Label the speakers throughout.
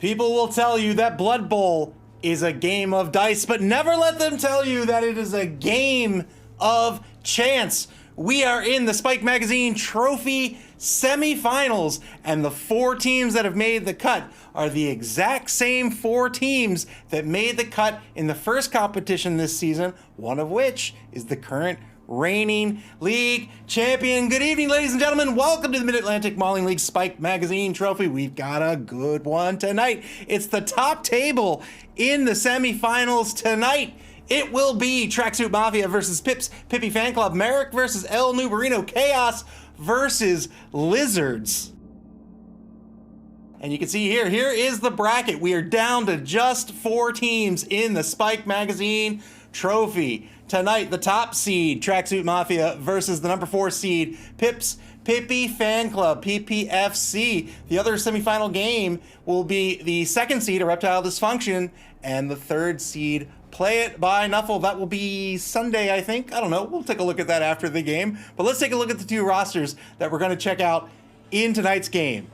Speaker 1: People will tell you that Blood Bowl is a game of dice, but never let them tell you that it is a game of chance. We are in the Spike Magazine Trophy semifinals, and the 4 teams that have made the cut are the exact same 4 teams that made the cut in the first competition this season, one of which is the current reigning league champion. Good evening, ladies and gentlemen. Welcome to the Mid-Atlantic Mauling League Spike Magazine Trophy. We've got a good one tonight. It's the top table in the semifinals tonight. It will be Tracksuit Mafia versus Pippy Fan Club, Merrick versus El Nubarino, Chaos versus Lizards. And you can see here is the bracket. We are down to just 4 teams in the Spike Magazine Trophy. Tonight, the top seed, Tracksuit Mafia, versus the number 4 seed, Pippy Fan Club, PPFC. The other semifinal game will be the 2nd seed, Erectile Dysfunction, and the 3rd seed, Play It by Nuffle. That will be Sunday, I think. I don't know. We'll take a look at that after the game. But let's take a look at the 2 rosters that we're going to check out in tonight's game.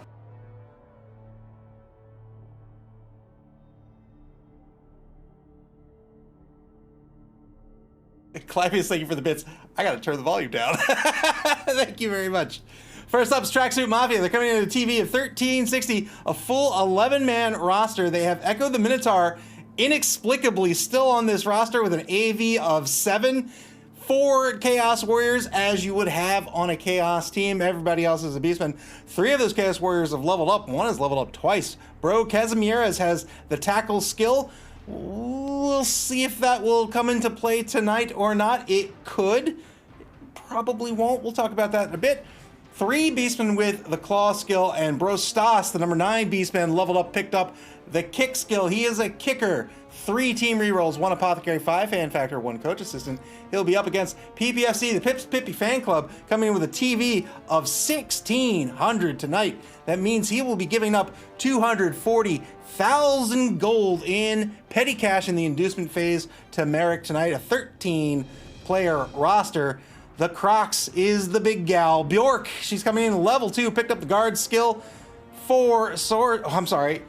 Speaker 1: Clavius, thank you for the bits. I gotta turn the volume down. Thank you very much. First up is Tracksuit Mafia. They're coming in at a TV of 1360, a full 11-man roster. They have Echo the Minotaur inexplicably still on this roster with an AV of 7. 4 Chaos Warriors, as you would have on a Chaos team. Everybody else is a Beastman. 3 of those Chaos Warriors have leveled up. 1 has leveled up twice. Bro Casimires has the tackle skill. We'll see if that will come into play tonight or not. It could. Probably won't. We'll talk about that in a bit. 3 Beastmen with the claw skill, and Bro Stas, the number 9 Beastman, leveled up, picked up the kick skill. He is a kicker. 3 team rerolls, 1 apothecary, 5 fan factor, 1 coach assistant. He'll be up against PPFC, the Pippy Fan Club, coming in with a TV of 1,600 tonight. That means he will be giving up 240,000 gold in petty cash in the inducement phase to Merrick tonight. A 13-player roster. The Crocs is the big gal. Bjork, she's coming in level 2, picked up the guard skill. 4 sword. Oh, I'm sorry.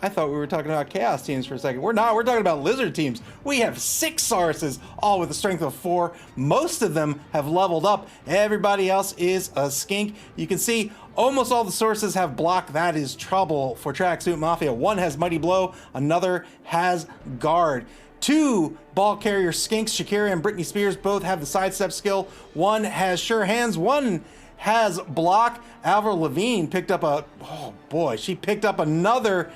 Speaker 1: I thought we were talking about Chaos teams for a second. We're not. We're talking about Lizard teams. We have 6 Sauruses, all with a strength of 4. Most of them have leveled up. Everybody else is a skink. You can see almost all the sources have block. That is trouble for Tracksuit Mafia. 1 has Mighty Blow. Another has Guard. 2 ball carrier skinks, Shakira and Britney Spears, both have the sidestep skill. 1 has Sure Hands. 1 has block. Alvaro Levine picked up she picked up another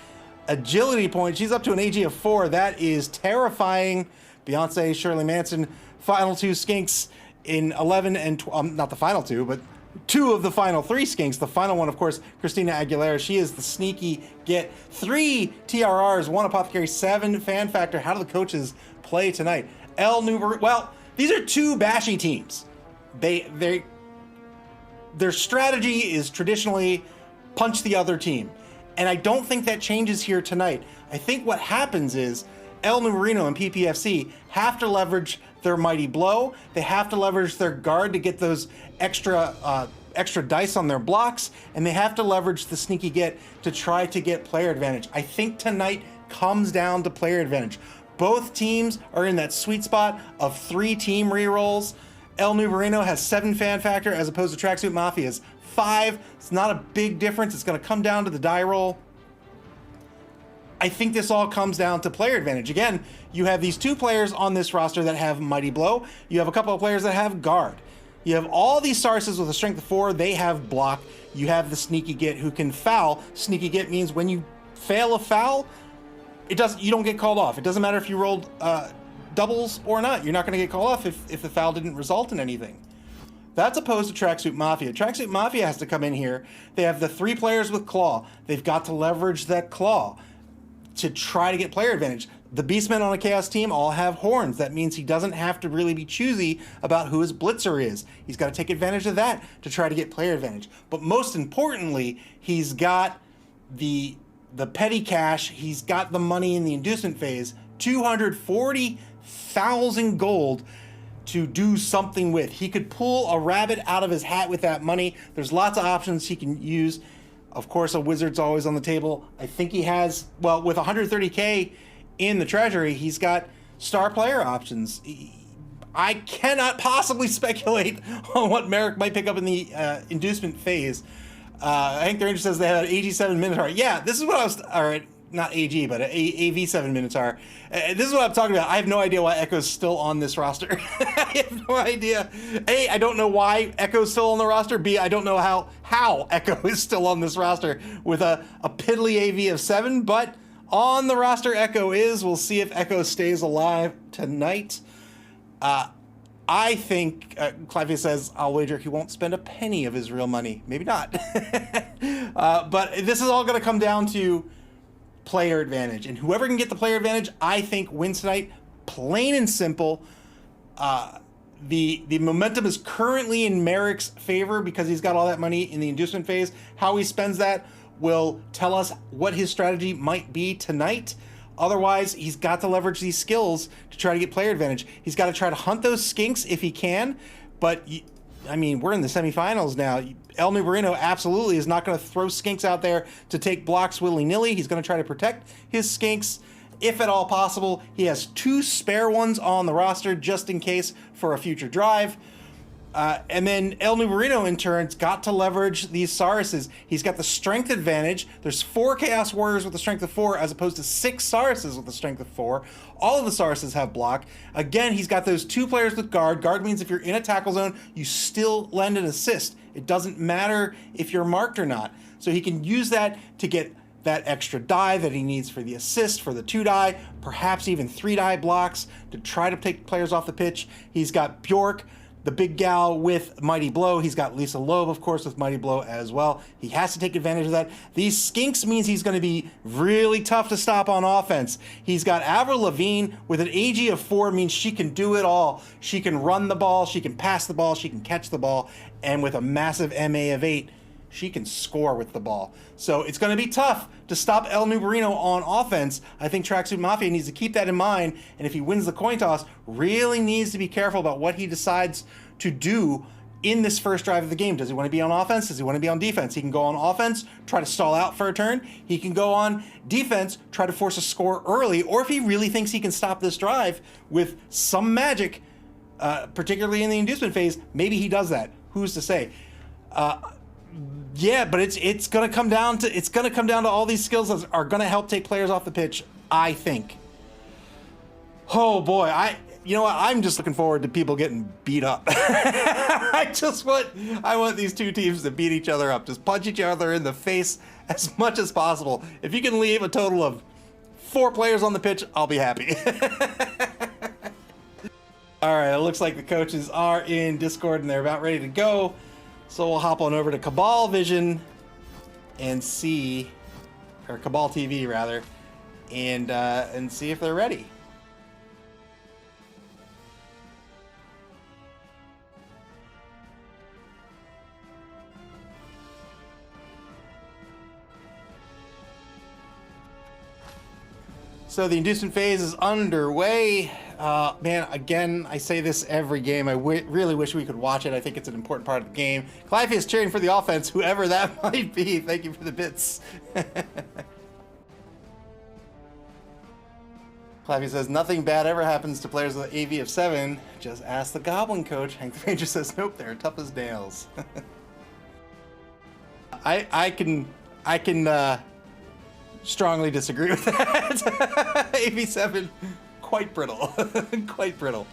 Speaker 1: agility point. She's up to an AG of 4. That is terrifying. Beyonce, Shirley Manson, final 2 skinks in 11 and not the final 2, but 2 of the final 3 skinks. The final one, of course, Christina Aguilera. She is the sneaky get. 3 TRRs, 1 apothecary, 7 fan factor. How do the coaches play tonight? Well, these are 2 bashy teams. Their strategy is traditionally punch the other team. And I don't think that changes here tonight. I think what happens is El Nubarino and PPFC have to leverage their Mighty Blow. They have to leverage their guard to get those extra dice on their blocks. And they have to leverage the sneaky get to try to get player advantage. I think tonight comes down to player advantage. Both teams are in that sweet spot of 3 team rerolls. El Nubarino has 7 fan factor as opposed to Tracksuit Mafia's 5. It's not a big difference. It's going to come down to the die roll. I think this all comes down to player advantage. Again, you have these 2 players on this roster that have Mighty Blow. You have a couple of players that have Guard. You have all these Sarses with a strength of 4. They have block. You have the Sneaky Get who can foul. Sneaky Get means when you fail a foul, you don't get called off. It doesn't matter if you rolled doubles or not. You're not going to get called off if the foul didn't result in anything. That's opposed to Tracksuit Mafia. Tracksuit Mafia has to come in here. They have the 3 players with Claw. They've got to leverage that Claw to try to get player advantage. The Beastmen on a Chaos team all have horns. That means he doesn't have to really be choosy about who his blitzer is. He's got to take advantage of that to try to get player advantage. But most importantly, he's got the petty cash. He's got the money in the inducement phase. 240,000 gold to do something with. He could pull a rabbit out of his hat with that money. There's lots of options he can use. Of course, a Wizard's always on the table. I think he has, well, with 130K in the treasury, he's got star player options. I cannot possibly speculate on what Merrick might pick up in the inducement phase. I think the Ranger says they have an AG7 Minotaur. Yeah, this is what I was, all right, not AG, but an AV7 Minotaur. This is what I'm talking about. I have no idea why Echo's still on this roster. I have no idea. A, I don't know why Echo's still on the roster. B, I don't know how Echo is still on this roster with a piddly AV of 7, but on the roster Echo is. We'll see if Echo stays alive tonight. I think Clive says, I'll wager he won't spend a penny of his real money. Maybe not. But this is all going to come down to player advantage. And whoever can get the player advantage, I think wins tonight. Plain and simple. The momentum is currently in Merrick's favor because he's got all that money in the inducement phase. How he spends that will tell us what his strategy might be tonight. Otherwise, he's got to leverage these skills to try to get player advantage. He's got to try to hunt those skinks if he can. But, I mean, we're in the semifinals now. El Nubarino absolutely is not going to throw skinks out there to take blocks willy-nilly. He's going to try to protect his skinks. If at all possible, he has 2 spare ones on the roster just in case for a future drive. And then El Nubarino, in turn, got to leverage these Sauruses. He's got the strength advantage. There's 4 Chaos Warriors with the strength of 4 as opposed to 6 Sauruses with the strength of 4. All of the Sauruses have block. Again, he's got those 2 players with guard. Guard means if you're in a tackle zone, you still lend an assist. It doesn't matter if you're marked or not. So he can use that to get that extra die that he needs for the assist, for the 2 die, perhaps even 3 die blocks to try to take players off the pitch. He's got Bjork, the big gal with Mighty Blow. He's got Lisa Loeb, of course, with Mighty Blow as well. He has to take advantage of that. These skinks means he's going to be really tough to stop on offense. He's got Avril Lavigne with an AG of 4, means she can do it all. She can run the ball, she can pass the ball, she can catch the ball, and with a massive MA of 8, she can score with the ball. So it's going to be tough to stop El Nubarino on offense. I think Tracksuit Mafia needs to keep that in mind, and if he wins the coin toss, really needs to be careful about what he decides to do in this first drive of the game. Does he want to be on offense? Does he want to be on defense? He can go on offense, try to stall out for a turn. He can go on defense, try to force a score early, or if he really thinks he can stop this drive with some magic, particularly in the inducement phase, maybe he does that. Who's to say? Yeah, but it's gonna come down to all these skills that are gonna help take players off the pitch, I think. Oh boy, you know what? I'm just looking forward to people getting beat up. I want these 2 teams to beat each other up, just punch each other in the face as much as possible. If you can leave a total of 4 players on the pitch, I'll be happy. All right, it looks like the coaches are in Discord and they're about ready to go. So we'll hop on over to Cabal Vision and see, or Cabal TV rather, and see if they're ready. So the inducement phase is underway. Man, again, I say this every game. I really wish we could watch it. I think it's an important part of the game. Clive is cheering for the offense, whoever that might be. Thank you for the bits. Clive says, nothing bad ever happens to players with an AV of 7. Just ask the Goblin coach. Hank the Ranger says, nope, they're tough as nails. I can strongly disagree with that. AV7, quite brittle. Quite brittle.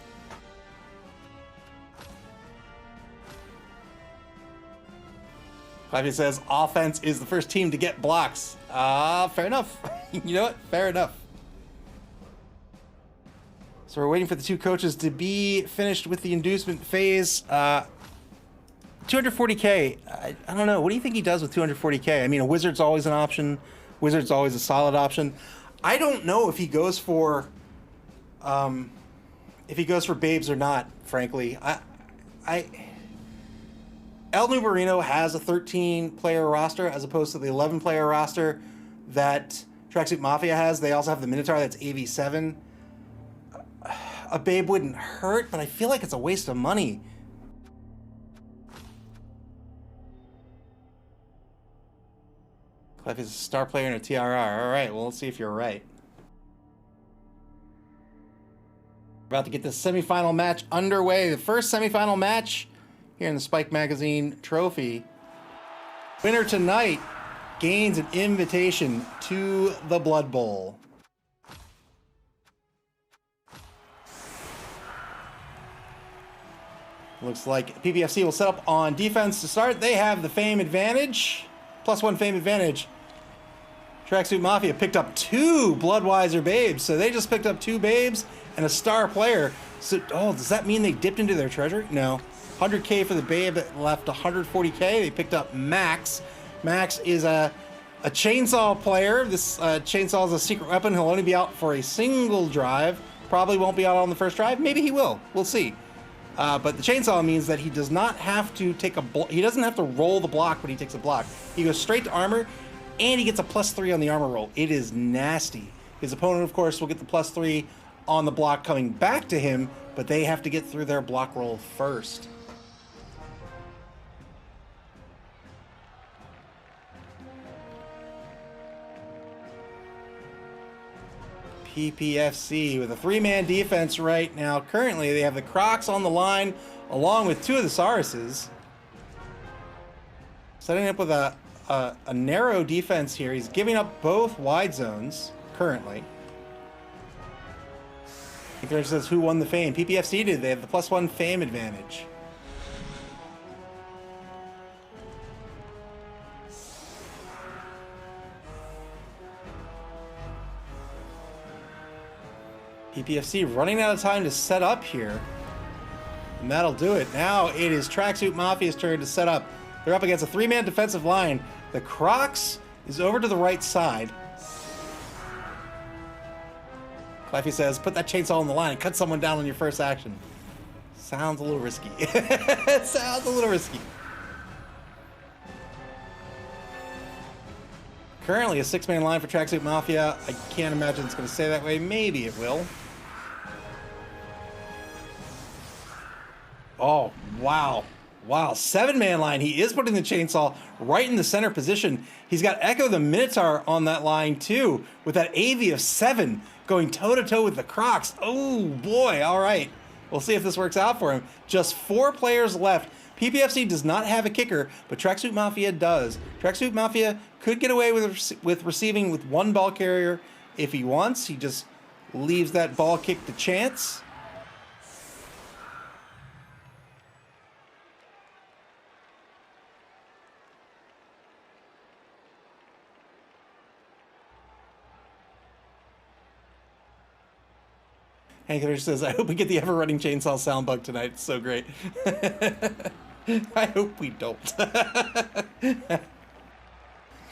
Speaker 1: Clive says, offense is the first team to get blocks. Fair enough. You know what? Fair enough. So we're waiting for the 2 coaches to be finished with the inducement phase. 240K, I don't know. What do you think he does with 240K? I mean, a Wizard's always an option. Wizard's always a solid option. I don't know if he goes for Babes or not, frankly. El Nubarino has a 13-player roster as opposed to the 11-player roster that Tracksuit Mafia has. They also have the Minotaur that's AV7. A Babe wouldn't hurt, but I feel like it's a waste of money. Clef is a star player and a TRR. All right, well, let's see if you're right. We're about to get this semifinal match underway. The first semifinal match here in the Spike Magazine Trophy. Winner tonight gains an invitation to the Blood Bowl. Looks like PPFC will set up on defense to start. They have the fame advantage. +1 fame advantage. Tracksuit Mafia picked up 2 Bloodweiser babes. So they just picked up 2 babes and a star player. So, oh, does that mean they dipped into their treasury? No. 100K for the babe that left 140K. They picked up Max. Max is a chainsaw player. This chainsaw is a secret weapon. He'll only be out for a single drive. Probably won't be out on the first drive. Maybe he will. We'll see. But the chainsaw means that he does not have to take he doesn't have to roll the block when he takes a block. He goes straight to armor, and he gets a +3 on the armor roll. It is nasty. His opponent, of course, will get the +3 on the block coming back to him, but they have to get through their block roll first. PPFC with a 3-man defense right now. Currently, they have the Crocs on the line along with 2 of the Sauruses. Setting up with a narrow defense here. He's giving up both wide zones currently. I think there says who won the fame. PPFC did. They have the +1 fame advantage. PPFC running out of time to set up here. And that'll do it. Now it is Tracksuit Mafia's turn to set up. They're up against a 3-man defensive line. The Crocs is over to the right side. Cleffy says, put that chainsaw on the line and cut someone down on your first action. Sounds a little risky. It sounds a little risky. Currently a 6-man line for Tracksuit Mafia. I can't imagine it's going to stay that way. Maybe it will. Oh, wow. Wow, 7-man line. He is putting the chainsaw right in the center position. He's got Echo the Minotaur on that line too, with that AV of 7 going toe-to-toe with the Crocs. Oh boy, all right. We'll see if this works out for him. Just 4 players left. PPFC does not have a kicker, but Tracksuit Mafia does. Tracksuit Mafia could get away with receiving with 1 ball carrier if he wants. He just leaves that ball kick to chance. Hank says, I hope we get the ever-running chainsaw sound bug tonight. It's so great. I hope we don't. Well,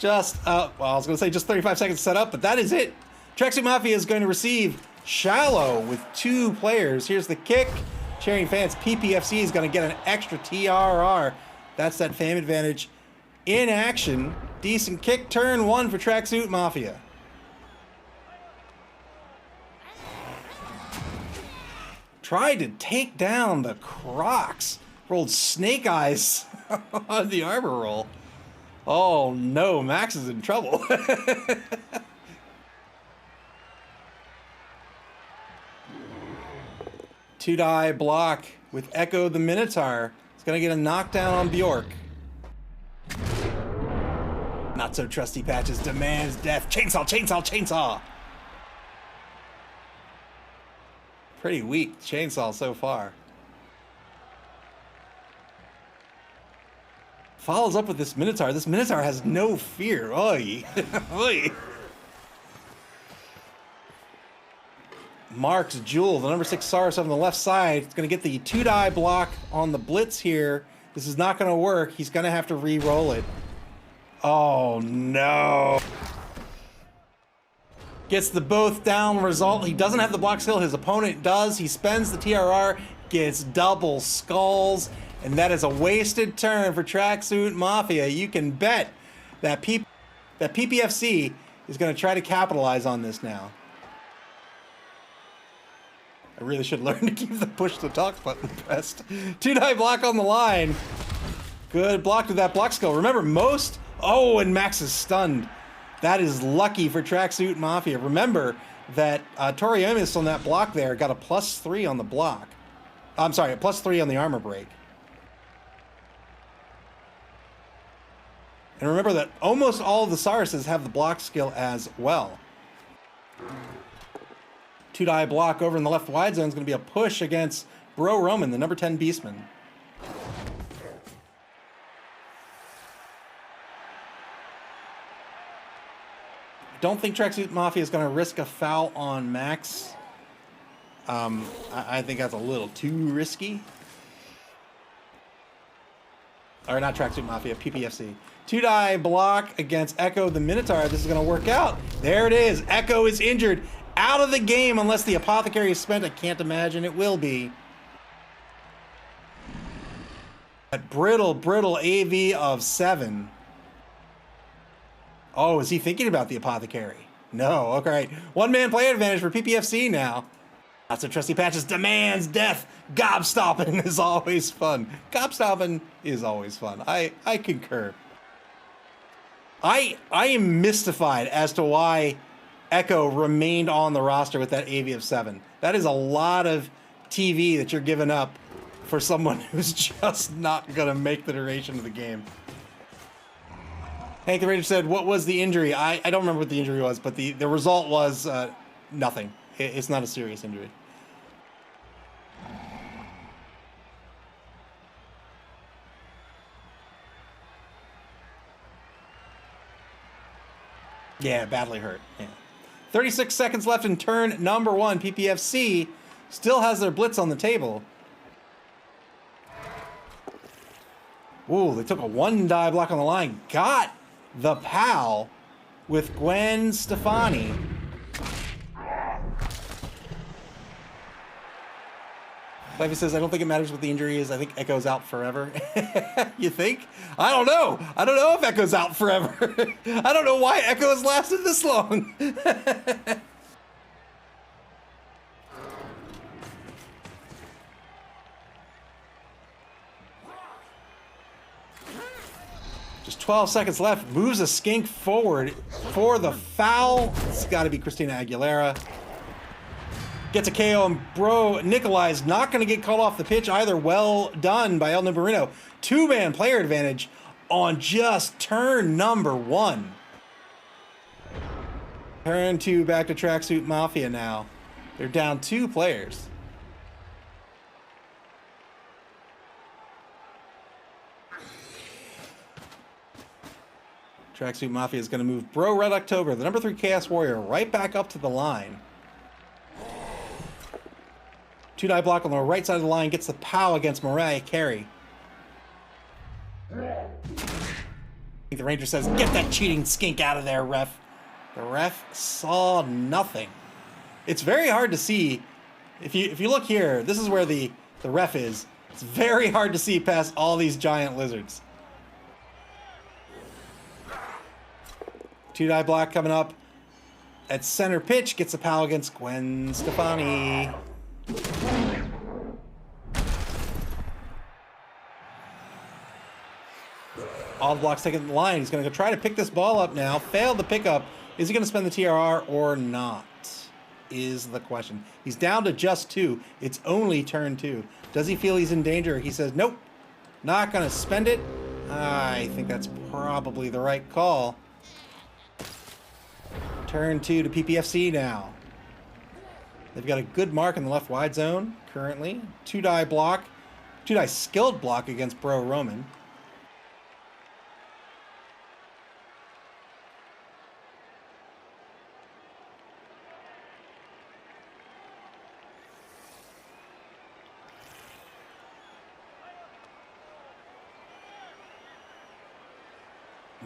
Speaker 1: I was going to say just 35 seconds to set up, but that is it. Tracksuit Mafia is going to receive Shallow with 2 players. Here's the kick. Cheering fans, PPFC is going to get an extra TRR. That's that fame advantage in action. Decent kick, turn 1 for Tracksuit Mafia. Tried to take down the Crocs. Rolled snake eyes on the armor roll. Oh no, Max is in trouble. 2-die block with Echo the Minotaur. It's gonna get a knockdown on Bjork. Not so trusty Patches demands death. Chainsaw, chainsaw, chainsaw. Pretty weak chainsaw so far. Follows up with this Minotaur. This Minotaur has no fear. Oy. Oy. Marks Jewel, the number 6 Saurus on the left side. It's going to get the 2-die block on the blitz here. This is not going to work. He's going to have to re-roll it. Oh, no. Gets the both down result. He doesn't have the block skill. His opponent does. He spends the TRR, gets double skulls, and that is a wasted turn for Tracksuit Mafia. You can bet that PPFC is going to try to capitalize on this now. I really should learn to keep the push to talk button pressed. 2-die block on the line. Good block to that block skill. Remember, most... Oh, and Max is stunned. That is lucky for Tracksuit Mafia. Remember that Toriomis on that block there got a +3 on the block. I'm sorry, a +3 on the armor break. And remember that almost all of the Sauruses have the block skill as well. 2-die block over in the left wide zone is going to be a push against Bro Roman, the number 10 Beastman. Don't think Tracksuit Mafia is going to risk a foul on Max. I think that's a little too risky. Or not Tracksuit Mafia, PPFC. 2-die block against Echo the Minotaur. This is going to work out. There it is. Echo is injured. Out of the game unless the Apothecary is spent. I can't imagine it will be. That brittle AV of 7. Oh, is he thinking about the Apothecary? No. Okay. One-man player advantage for PPFC now. Lots of trusty patches demands death. Gobstopping is always fun. Gobstopping is always fun. I concur. I am mystified as to why Echo remained on the roster with that AV of 7. That is a lot of TV that you're giving up for someone who's just not going to make the duration of the game. Hank the Ranger said, what was the injury? I don't remember what the injury was, but the result was nothing. It's not a serious injury. Yeah, badly hurt. Yeah. 36 seconds left in turn number 1. PPFC still has their blitz on the table. Ooh, they took a 1-die block on the line. Got the POW with Gwen Stefani. Levy says, I don't think it matters what the injury is. I think Echo's out forever. You think? I don't know. I don't know if Echo's out forever. I don't know why Echo has lasted this long. Just 12 seconds left. Moves a skink forward for the foul. It's got to be Christina Aguilera. Gets a KO, and Bro Nikolai's not going to get called off the pitch either. Well done by El Nubarino. 2-man player advantage on just turn number 1. Turn 2 back to Tracksuit Mafia now. They're down 2 players. Tracksuit Mafia is going to move Bro Red October, the number 3 Chaos Warrior, right back up to the line. 2-die block on the right side of the line gets the POW against Mariah Carey. I think the Ranger says, get that cheating skink out of there, ref. The ref saw nothing. It's very hard to see. If you look here, this is where the ref is. It's very hard to see past all these giant lizards. 2-die block coming up at center pitch. Gets a POW against Gwen Stefani. All the blocks taken the line. He's going to go try to pick this ball up now. Failed the pickup. Is he going to spend the TRR or not? Is the question. He's down to just 2. It's only turn 2. Does he feel he's in danger? He says, nope. Not going to spend it. I think that's probably the right call. Turn 2 to PPFC now. They've got a good mark in the left wide zone currently. 2-die block. 2-die skilled block against Bro Roman.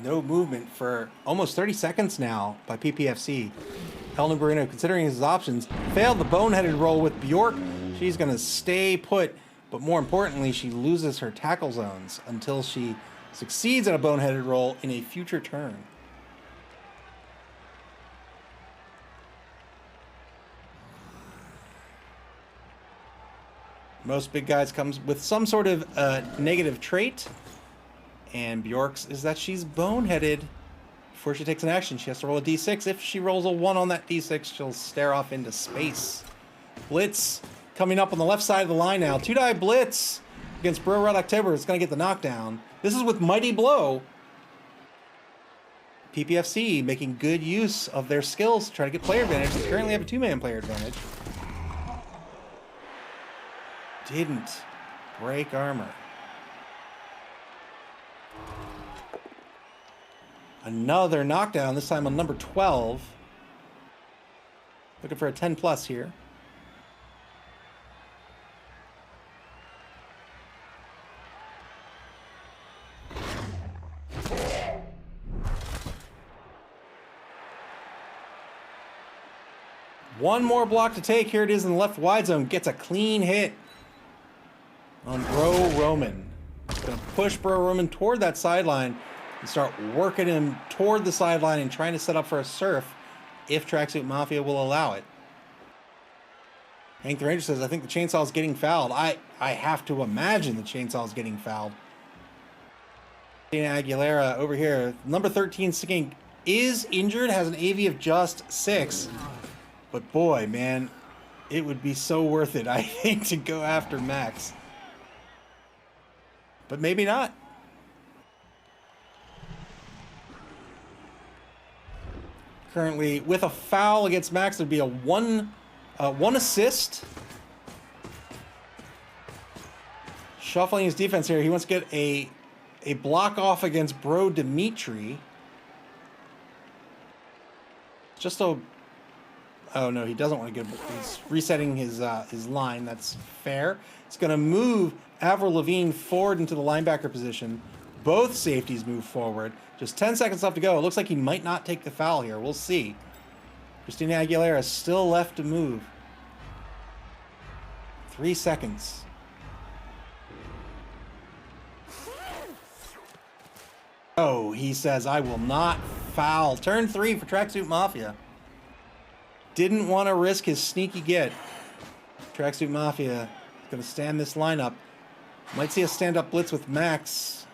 Speaker 1: No movement for almost 30 seconds now by PPFC. El Nubarino, considering his options, failed the boneheaded roll with Bjork. She's going to stay put, but more importantly, she loses her tackle zones until she succeeds at a boneheaded roll in a future turn. Most big guys comes with some sort of negative trait. And Bjork's is that she's boneheaded before she takes an action, she has to roll a d6. If she rolls a 1 on that d6, she'll stare off into space. Blitz coming up on the left side of the line now. 2-die Blitz against Bro Red October. It's going to get the knockdown. This is with Mighty Blow. PPFC making good use of their skills to try to get player advantage. They currently have a 2-man player advantage. Didn't break armor. Another knockdown, this time on number 12. Looking for a 10 plus here. One more block to take. Here it is in the left wide zone. Gets a clean hit on Bro Roman. Gonna push Bro Roman toward that sideline and start working him toward the sideline and trying to set up for a surf if Tracksuit Mafia will allow it. Hank the Ranger says, I think the chainsaw is getting fouled. I have to imagine the chainsaw is getting fouled. Aguilera over here. Number 13 sticking is injured, has an AV of just 6. But boy, man, it would be so worth it, I think, to go after Max. But maybe not. Currently, with a foul against Max, there'd be a one assist. Shuffling his defense here. He wants to get a block off against Bro Dimitri. Just a... Oh, no, he doesn't want to get... He's resetting his line. That's fair. It's going to move Avril Lavigne forward into the linebacker position. Both safeties move forward. Just 10 seconds left to go. It looks like he might not take the foul here. We'll see. Christina Aguilera is still left to move. 3 seconds. Oh, he says, I will not foul. Turn 3 for Tracksuit Mafia. Didn't want to risk his sneaky get. Tracksuit Mafia is going to stand this lineup. Might see a stand-up blitz with Max.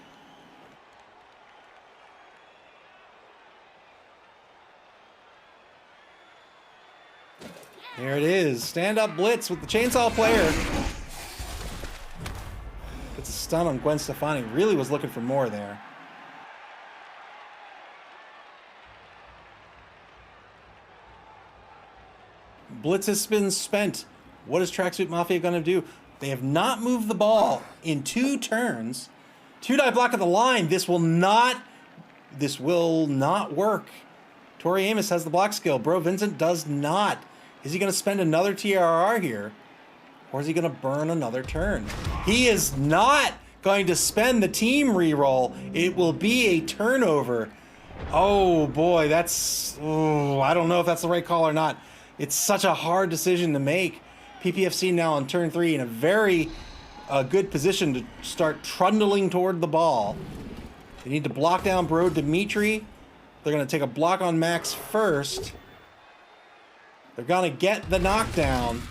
Speaker 1: There it is. Stand-up blitz with the chainsaw player. Gets a stun on Gwen Stefani. Really was looking for more there. Blitz has been spent. What is Tracksuit Mafia going to do? They have not moved the ball in 2 turns. 2-die block at the line. This will not work. Tori Amos has the block skill. Bro Vincent does not. Is he going to spend another TRR here? Or is he going to burn another turn? He is not going to spend the team reroll. It will be a turnover. Oh boy, that's... Oh, I don't know if that's the right call or not. It's such a hard decision to make. PPFC now on turn 3 in a very good position to start trundling toward the ball. They need to block down Bro Dimitri. They're going to take a block on Max first. They're going to get the knockdown.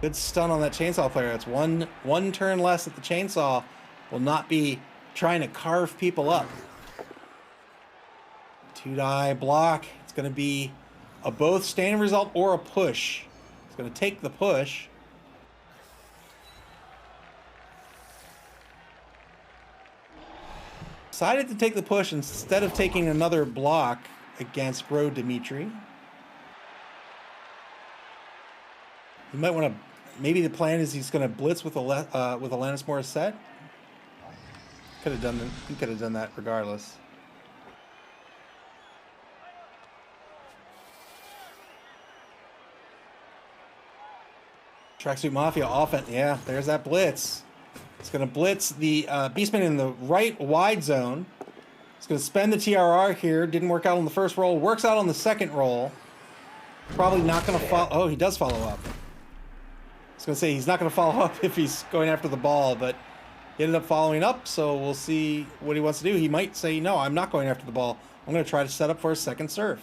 Speaker 1: Good stun on that chainsaw player. It's one turn less that the chainsaw will not be trying to carve people up. 2-die block. It's going to be a both standing result or a push. It's going to take the push. Decided to take the push instead of taking another block against Bro Dimitri. You might want to... Maybe the plan is he's going to blitz with Alanis Morissette. Could have done that. He could have done that regardless. Tracksuit Mafia offense. Yeah, there's that blitz. It's going to blitz the Beastman in the right wide zone. It's going to spend the TRR here. Didn't work out on the first roll. Works out on the second roll. Probably not going to follow. Oh, he does follow up. I was going to say he's not going to follow up if he's going after the ball, but he ended up following up, so we'll see what he wants to do. He might say, no, I'm not going after the ball. I'm going to try to set up for a second serve.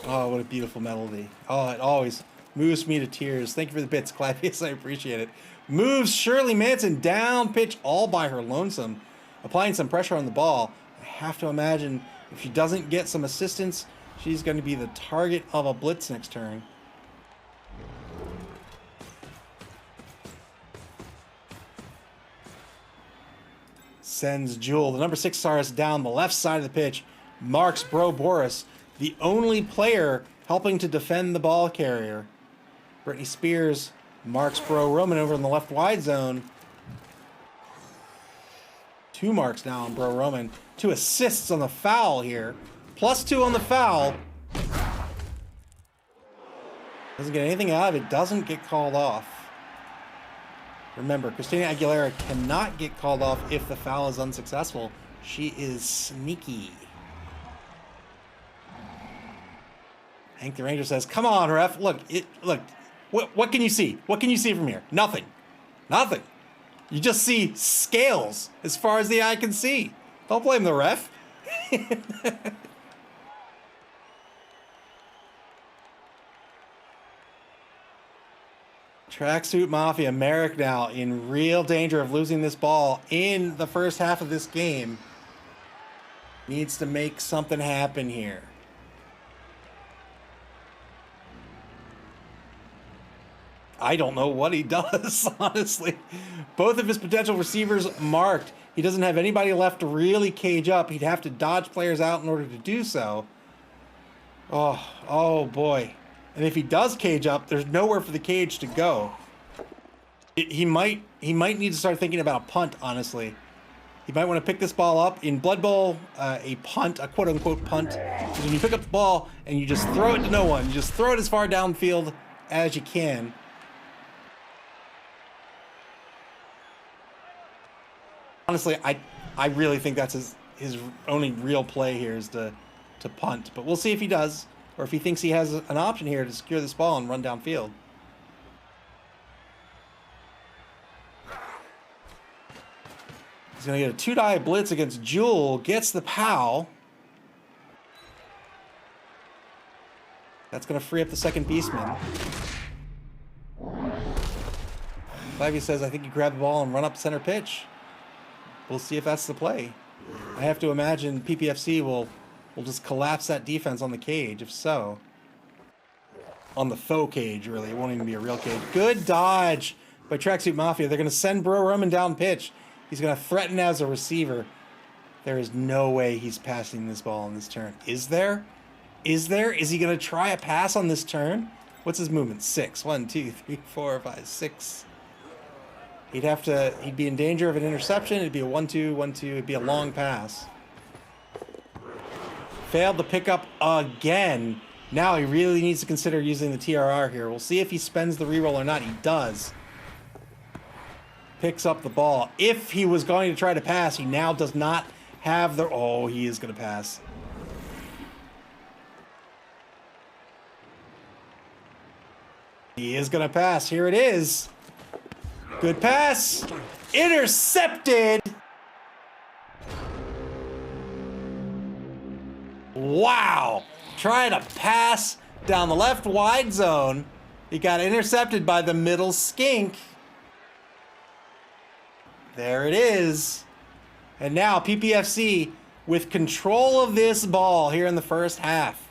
Speaker 1: Oh, what a beautiful melody. Oh, it always moves me to tears. Thank you for the bits, Clavius. I appreciate it. Moves Shirley Manson down pitch all by her lonesome, applying some pressure on the ball. I have to imagine if she doesn't get some assistance, she's going to be the target of a blitz next turn. Sends Jewel, the number 6 Saurus, down the left side of the pitch. Marks Bro Boris, the only player helping to defend the ball carrier. Britney Spears marks Bro Roman over in the left wide zone. 2 marks now on Bro Roman. 2 assists on the foul here. +2 on the foul. Doesn't get anything out of it. Doesn't get called off. Remember, Christina Aguilera cannot get called off if the foul is unsuccessful. She is sneaky. Hank the Ranger says, "Come on, ref. Look. What can you see? What can you see from here? Nothing. Nothing. You just see scales as far as the eye can see. Don't blame the ref." Tracksuit Mafia, Merrick now in real danger of losing this ball in the first half of this game. Needs to make something happen here. I don't know what he does, honestly. Both of his potential receivers marked. He doesn't have anybody left to really cage up. He'd have to dodge players out in order to do so. Oh boy. And if he does cage up, there's nowhere for the cage to go. He might need to start thinking about a punt, honestly. He might want to pick this ball up. In Blood Bowl, a punt, a quote-unquote punt, is when you pick up the ball and you just throw it to no one. You just throw it as far downfield as you can. Honestly, I really think that's his only real play here is to punt. But we'll see if he does, or if he thinks he has an option here to secure this ball and run downfield. He's going to get a 2-die blitz against Jewel. Gets the POW. That's going to free up the second Beastman. Flavia says, "I think you grab the ball and run up center pitch." We'll see if that's the play. I have to imagine PPFC will just collapse that defense on the cage, if so. On the faux cage, really. It won't even be a real cage. Good dodge by Tracksuit Mafia. They're going to send Bro Roman down pitch. He's going to threaten as a receiver. There is no way he's passing this ball on this turn. Is there? Is there? Is he going to try a pass on this turn? What's his movement? 6. 1, 2, 3, 4, 5, 6. He'd be in danger of an interception. It'd be a 1-2, 1-2. It'd be a long pass. Failed the pickup again. Now he really needs to consider using the TRR here. We'll see if he spends the reroll or not. He does. Picks up the ball. If he was going to try to pass, he now does not have the... Oh, he is going to pass. He is going to pass. Here it is. Good pass. Intercepted. Wow. Trying to pass down the left wide zone. He got intercepted by the middle skink. There it is. And now PPFC with control of this ball here in the first half.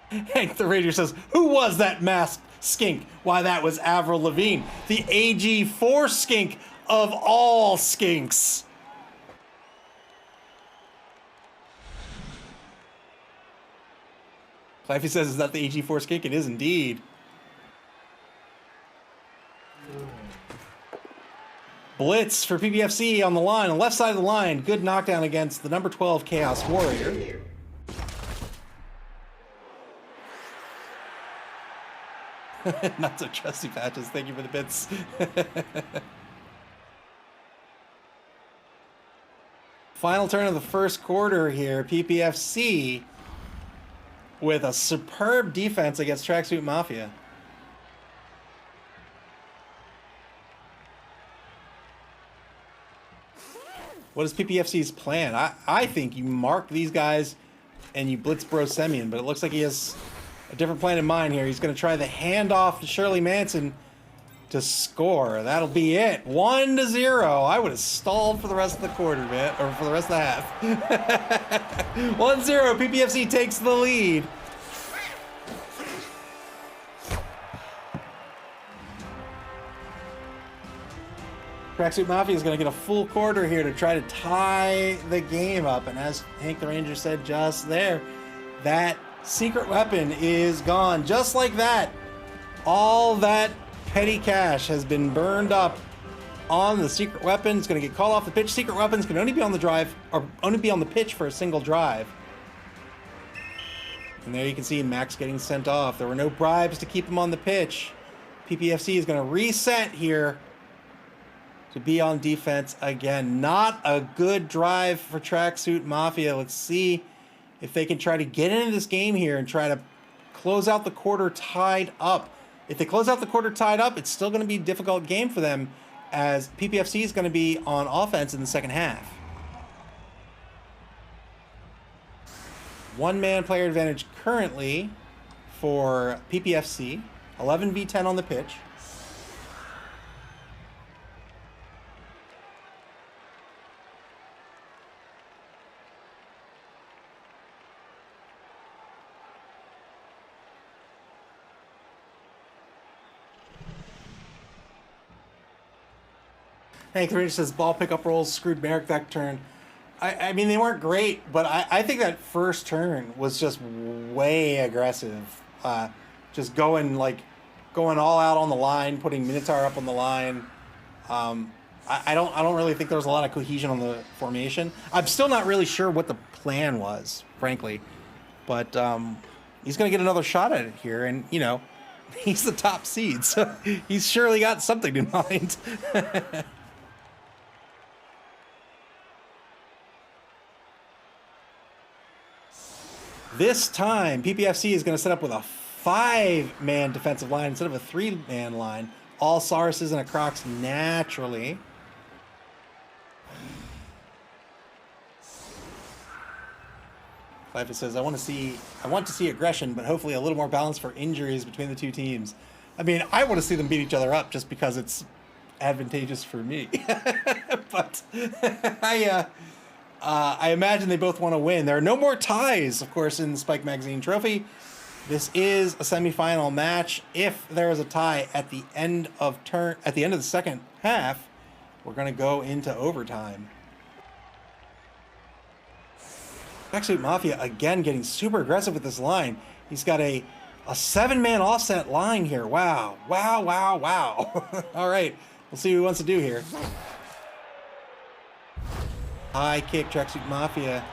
Speaker 1: Hank the Ranger says, "Who was that masked skink?" Why, that was Avril Lavigne, the AG4 skink of all skinks. Cliffy says, "Is that the AG4 skink?" It is indeed. Blitz for PPFC on the line, on the left side of the line. Good knockdown against the number 12 Chaos Warrior. Not so trusty patches. Thank you for the bits. Final turn of the first quarter here. PPFC with a superb defense against Tracksuit Mafia. What is PPFC's plan? I think you mark these guys and you blitz Bro Semyon, but it looks like he has a different plan in mind here. He's going to try the handoff to Shirley Manson to score. That'll be it. 1-0. I would have stalled for the rest of the quarter, man, or for the rest of the half. 1-0. PPFC takes the lead. Tracksuit Mafia is going to get a full quarter here to try to tie the game up. And as Hank the Ranger said just there, that secret weapon is gone. Just like that, all that petty cash has been burned up on the secret weapon. It's going to get called off the pitch. Secret weapons can only be on the drive, or only be on the pitch for a single drive. And there you can see Max getting sent off. There were no bribes to keep him on the pitch. PPFC is going to reset here to be on defense again. Not a good drive for Tracksuit Mafia. Let's see if they can try to get into this game here and try to close out the quarter tied up. If they close out the quarter tied up, it's still going to be a difficult game for them, as PPFC is going to be on offense in the second half. One-man player advantage currently for PPFC. 11v10 on the pitch. Hank the Ranger says ball pickup rolls screwed Merrick that turn. I mean, they weren't great, but I think that first turn was just way aggressive. Just going all out on the line, putting Minotaur up on the line. I don't really think there was a lot of cohesion on the formation. I'm still not really sure what the plan was, frankly. But he's going to get another shot at it here, and you know, he's the top seed, so he's surely got something in mind. This time, PPFC is going to set up with a 5-man defensive line instead of a 3-man line. All Sauruses and a Crocs naturally. Life says, I want to see aggression, but hopefully a little more balance for injuries between the two teams. I mean, I want to see them beat each other up just because it's advantageous for me. But I imagine they both want to win. There are no more ties, of course, in the Spike Magazine Trophy. This is a semifinal match. If there is a tie at the end of the second half, we're going to go into overtime. Tracksuit Mafia again getting super aggressive with this line. He's got a 7-man offset line here. Wow. All right, we'll see what he wants to do here. High kick. Tracksuit Mafia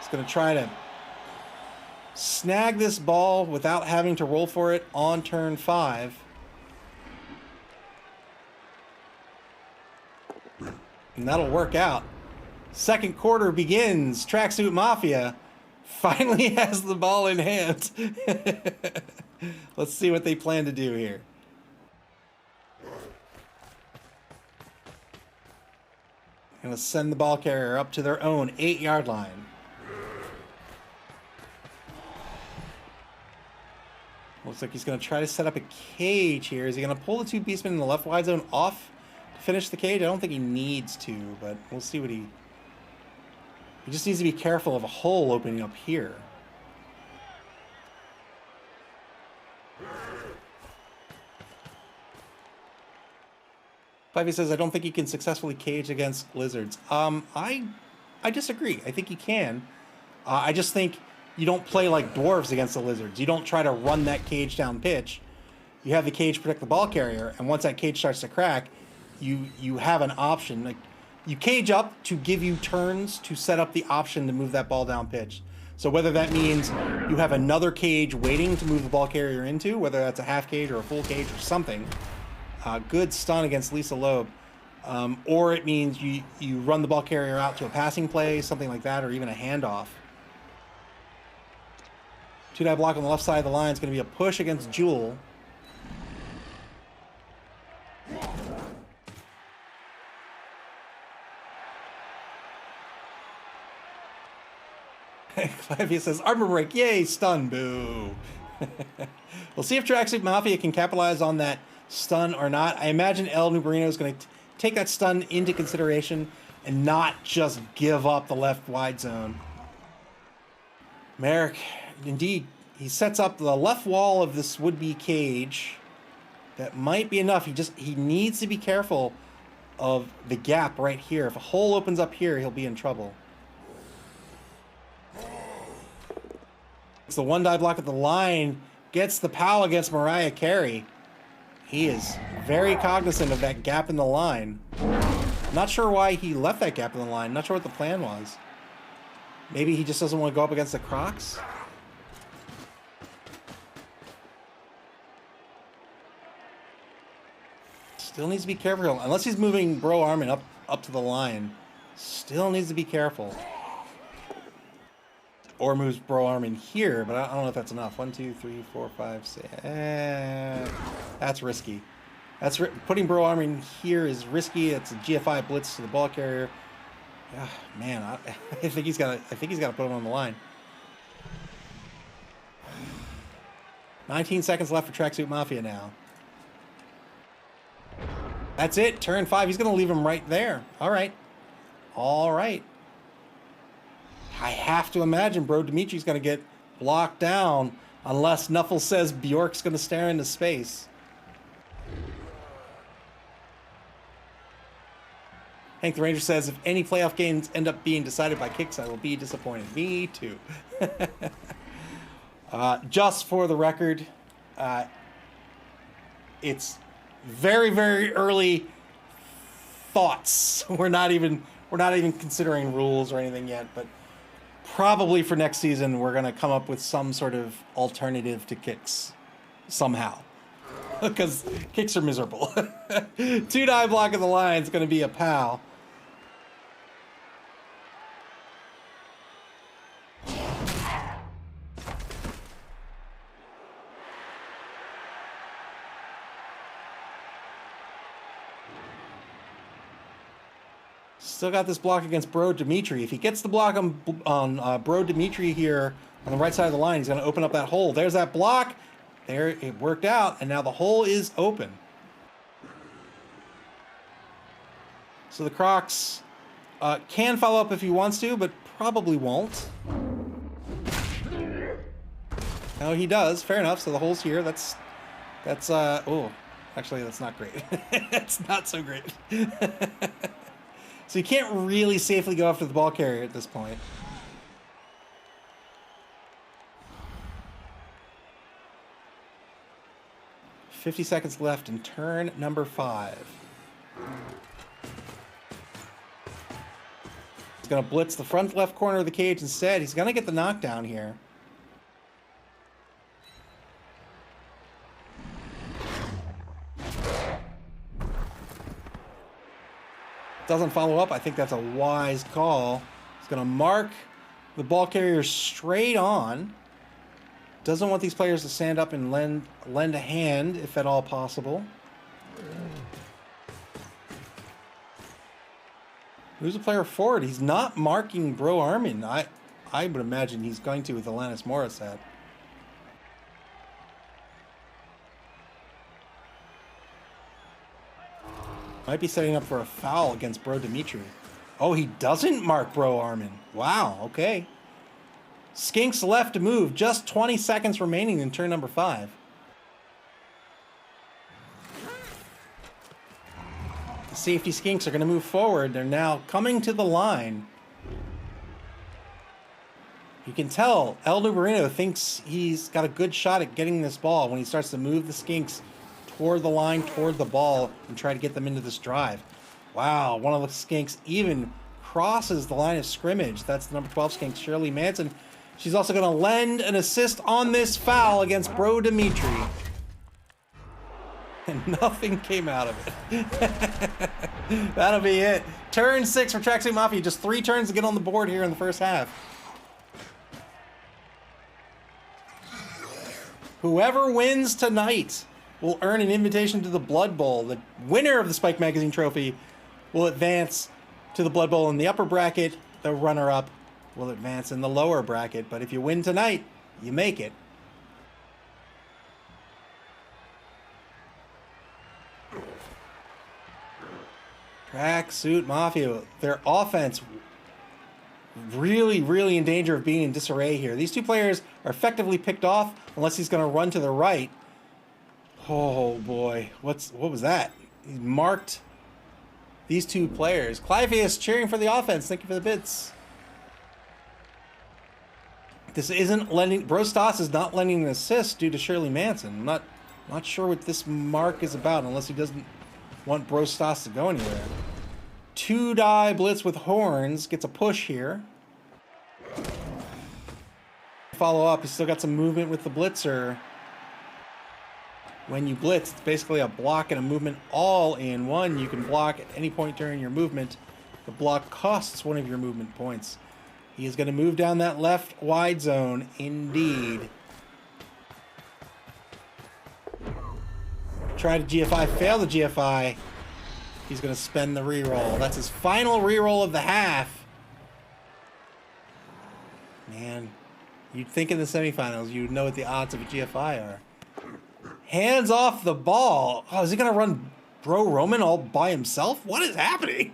Speaker 1: is going to try to snag this ball without having to roll for it on turn 5. And that'll work out. Second quarter begins. Tracksuit Mafia finally has the ball in hand. Let's see what they plan to do here. Gonna send the ball carrier up to their own 8-yard line. Looks like he's gonna try to set up a cage here. Is he gonna pull the 2 beastmen in the left wide zone off to finish the cage? I don't think he needs to, but we'll see what he just needs to be careful of a hole opening up here. Pippy says, I don't think he can successfully cage against lizards. I disagree. I think he can. I just think you don't play like dwarves against the lizards. You don't try to run that cage down pitch. You have the cage protect the ball carrier, and once that cage starts to crack, you have an option. Like, you cage up to give you turns to set up the option to move that ball down pitch. So whether that means you have another cage waiting to move the ball carrier into, whether that's a half cage or a full cage or something, good stun against Lisa Loeb, or it means you run the ball carrier out to a passing play, something like that, or even a handoff. 2-die block on the left side of the line is going to be a push against Jewel. Mafia says, armor break, yay, stun, boo. We'll see if Tracksuit Mafia can capitalize on that stun or not. I imagine El Nubarino is going to take that stun into consideration and not just give up the left wide zone. Merrick, indeed, he sets up the left wall of this would-be cage. That might be enough. He needs to be careful of the gap right here. If a hole opens up here, he'll be in trouble. It's the one die block at the line. Gets the POW against Mariah Carey. He is very cognizant of that gap in the line. Not sure why he left that gap in the line. Not sure what the plan was. Maybe he just doesn't want to go up against the Crocs. Still needs to be careful. Unless he's moving Bro Armin up to the line. Still needs to be careful. Or moves Bro Armin here, but I don't know if that's enough. 1, 2, 3, 4, 5, 6. That's risky. Putting Bro Armin here is risky. It's a GFI blitz to the ball carrier. Man, I think he's got to put him on the line. 19 seconds left for Tracksuit Mafia now. That's it. Turn 5. He's going to leave him right there. All right. All right. I have to imagine Bro Dimitri's going to get blocked down unless Nuffle says Bjork's going to stare into space. Hank the Ranger says, if any playoff games end up being decided by kicks, I will be disappointed. Me too. Just for the record, it's very, very early thoughts. We're not even considering rules or anything yet, but probably for next season, we're going to come up with some sort of alternative to kicks somehow. Because kicks are miserable. 2 die block of the line is going to be a POW. Still got this block against Bro Dimitri. If he gets the block on Bro Dimitri here on the right side of the line, he's going to open up that hole. There's that block. There, it worked out, and now the hole is open. So the Crocs can follow up if he wants to, but probably won't. No, he does. Fair enough. So the hole's here. That's oh, actually, that's not great. That's not so great. So you can't really safely go after the ball carrier at this point. $50 seconds left in turn number 5. He's going to blitz the front left corner of the cage instead. He's going to get the knockdown here. Doesn't follow up. I think that's a wise call. He's going to mark the ball carrier straight on. Doesn't want these players to stand up and lend a hand, if at all possible. Moves a player forward. He's not marking Bro Armin. I would imagine he's going to with Alanis Morissette. Might be setting up for a foul against Bro Dimitri. Oh, he doesn't mark Bro Armin. Wow, okay. Skinks left to move. Just 20 seconds remaining in turn number 5. The safety Skinks are going to move forward. They're now coming to the line. You can tell El Nubarino thinks he's got a good shot at getting this ball when he starts to move the Skinks toward the line, toward the ball, and try to get them into this drive. Wow, one of the Skinks even crosses the line of scrimmage. That's the number 12 Skink, Shirley Manson. She's also going to lend an assist on this foul against Bro Dimitri. And nothing came out of it. That'll be it. Turn 6 for Tracksuit Mafia. Just 3 turns to get on the board here in the first half. Whoever wins tonight will earn an invitation to the Blood Bowl. The winner of the Spike Magazine trophy will advance to the Blood Bowl in the upper bracket. The runner-up will advance in the lower bracket, but if you win tonight, you make it. Tracksuit Mafia, their offense really, really in danger of being in disarray here. These two players are effectively picked off unless he's going to run to the right. Oh boy, what was that? He marked these two players. Cliveus cheering for the offense. Thank you for the bits. This isn't lending. Brostas is not lending an assist due to Shirley Manson. I'm not sure what this mark is about unless he doesn't want Brostas to go anywhere. 2-die blitz with horns gets a push here. Follow up. He's still got some movement with the blitzer. When you blitz, it's basically a block and a movement all in one. You can block at any point during your movement. The block costs one of your movement points. He is going to move down that left wide zone, indeed. Try to GFI, fail the GFI. He's going to spend the reroll. That's his final reroll of the half. Man, you'd think in the semifinals you'd know what the odds of a GFI are. Hands off the ball. Oh, is he going to run Bro Roman all by himself? What is happening?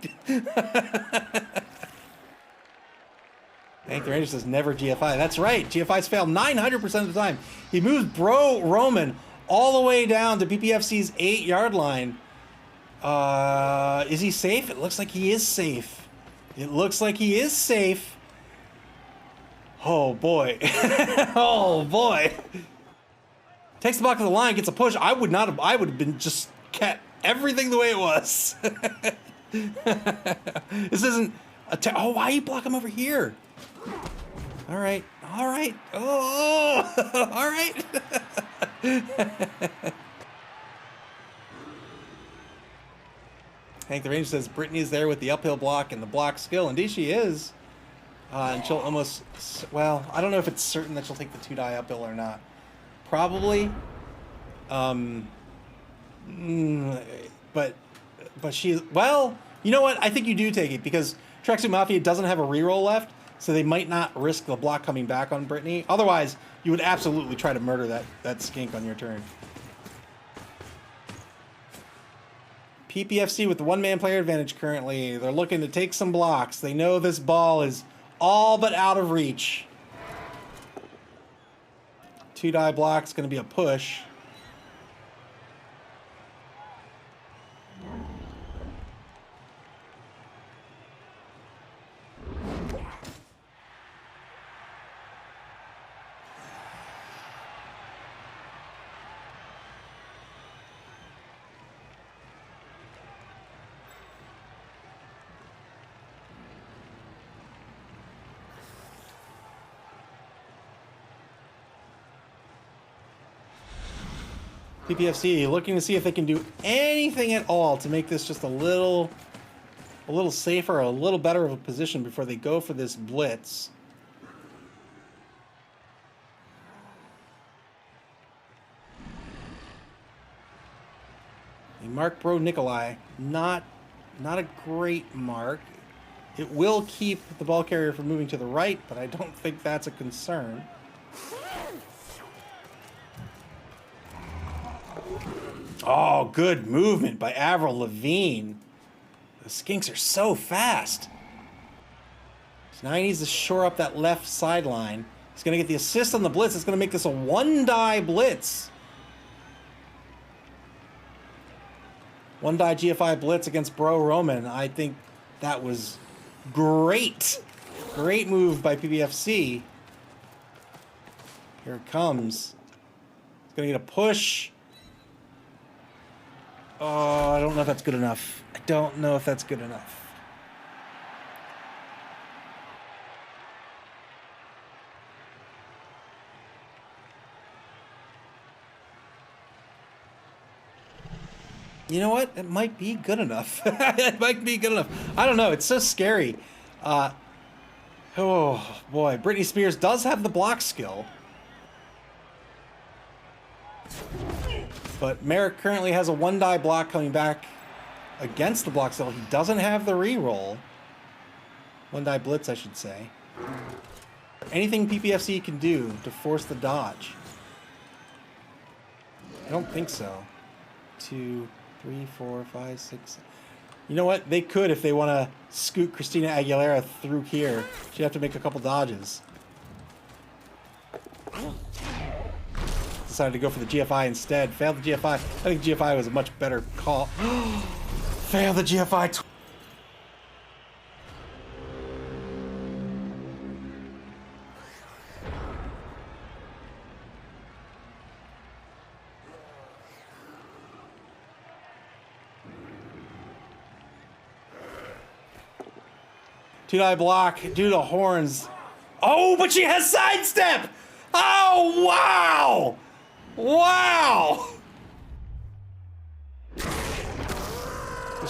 Speaker 1: Hank the Ranger says never GFI. That's right. GFIs fail 900% of the time. He moves Bro Roman all the way down to PPFC's 8-yard line. Is he safe? It looks like he is safe. It looks like he is safe. Oh boy. Oh boy. Takes the block to the line, gets a push. I would have been just kept everything the way it was. This isn't a oh, why you block him over here? All right. All right. Oh, all right. Hank the Ranger says Brittany's there with the uphill block and the block skill. Indeed she is. And she'll almost, well, I don't know if it's certain that she'll take the 2-die uphill or not. Probably. But she, well, you know what? I think you do take it because Tracksuit Mafia doesn't have a reroll left, so they might not risk the block coming back on Brittany. Otherwise, you would absolutely try to murder that skink on your turn. PPFC with the one-man player advantage currently. They're looking to take some blocks. They know this ball is all but out of reach. 2-die block's going to be a push. PPFC looking to see if they can do anything at all to make this just a little safer, a little better of a position before they go for this blitz. They mark Bro Nikolai. Not a great mark. It will keep the ball carrier from moving to the right, but I don't think that's a concern. Oh, good movement by Avril Lavigne. The Skinks are so fast. So now he needs to shore up that left sideline. He's going to get the assist on the blitz. It's going to make this a 1-die blitz. 1-die GFI blitz against Bro Roman. I think that was great. Great move by PBFC. Here it comes. It's going to get a push. Oh, I don't know if that's good enough. I don't know if that's good enough. You know what? It might be good enough. It might be good enough. I don't know. It's so scary. Oh, boy. Britney Spears does have the block skill. But Merrick currently has a 1-die block coming back against the block skill. He doesn't have the reroll. 1-die blitz, I should say. anything PPFC can do to force the dodge? I don't think so. 2, 3, 4, 5, 6. You know what? They could if they want to scoot Christina Aguilera through here. She'd have to make a couple dodges. Decided to go for the GFI instead. Failed the GFI. I think GFI was a much better call. Failed the GFI. Two-die block due to horns. Oh, but she has sidestep! Oh, wow! Wow!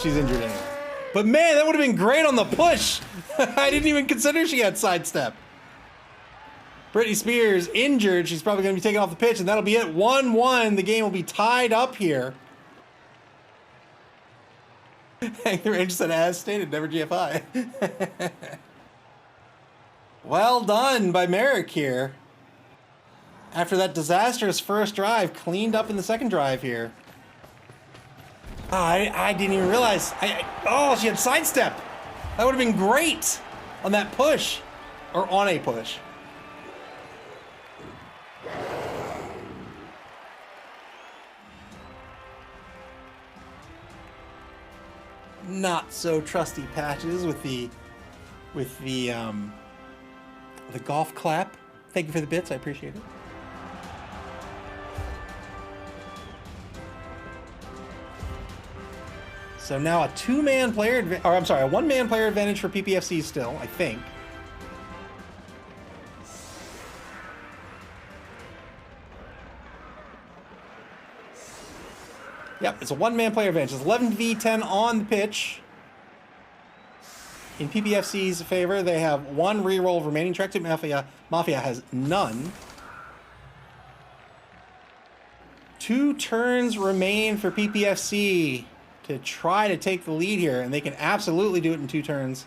Speaker 1: She's injured anyway. But man, that would have been great on the push! I didn't even consider she had sidestep. Britney Spears injured. She's probably going to be taken off the pitch, and that'll be it. 1-1. The game will be tied up here. The Ranger said, as stated, never GFI. Well done by Merrick here. After that disastrous first drive, cleaned up in the second drive here. Oh, I didn't even realize. Oh, she had sidestep. That would have been great on that push. Or on a push. Not so trusty Patches with the golf clap. Thank you for the bits. I appreciate it. So now a two-man player, or I'm sorry, a one-man player advantage for PPFC still, I think. Yep, it's a one-man player advantage. It's 11v10 on the pitch. In PPFC's favor, they have one reroll of remaining Tracksuit Mafia. Mafia has none. 2 turns remain for PPFC to try to take the lead here, and they can absolutely do it in 2 turns.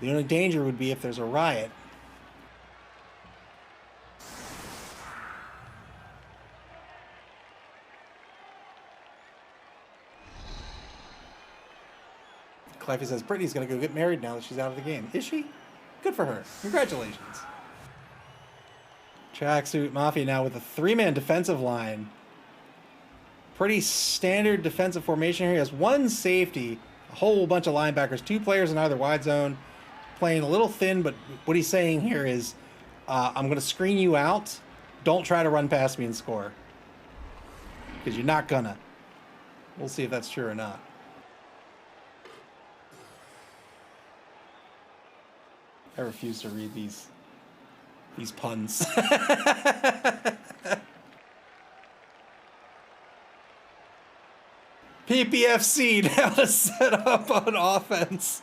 Speaker 1: The only danger would be if there's a riot. Cliffy says Brittany's going to go get married now that she's out of the game. Is she? Good for her. Congratulations. Tracksuit Mafia now with a 3-man defensive line. Pretty standard defensive formation here. He has 1 safety, a whole bunch of linebackers, 2 players in either wide zone. Playing a little thin, but what he's saying here is, I'm going to screen you out. Don't try to run past me and score. Because you're not gonna. We'll see if that's true or not. I refuse to read these puns. PPFC now to set up on offense.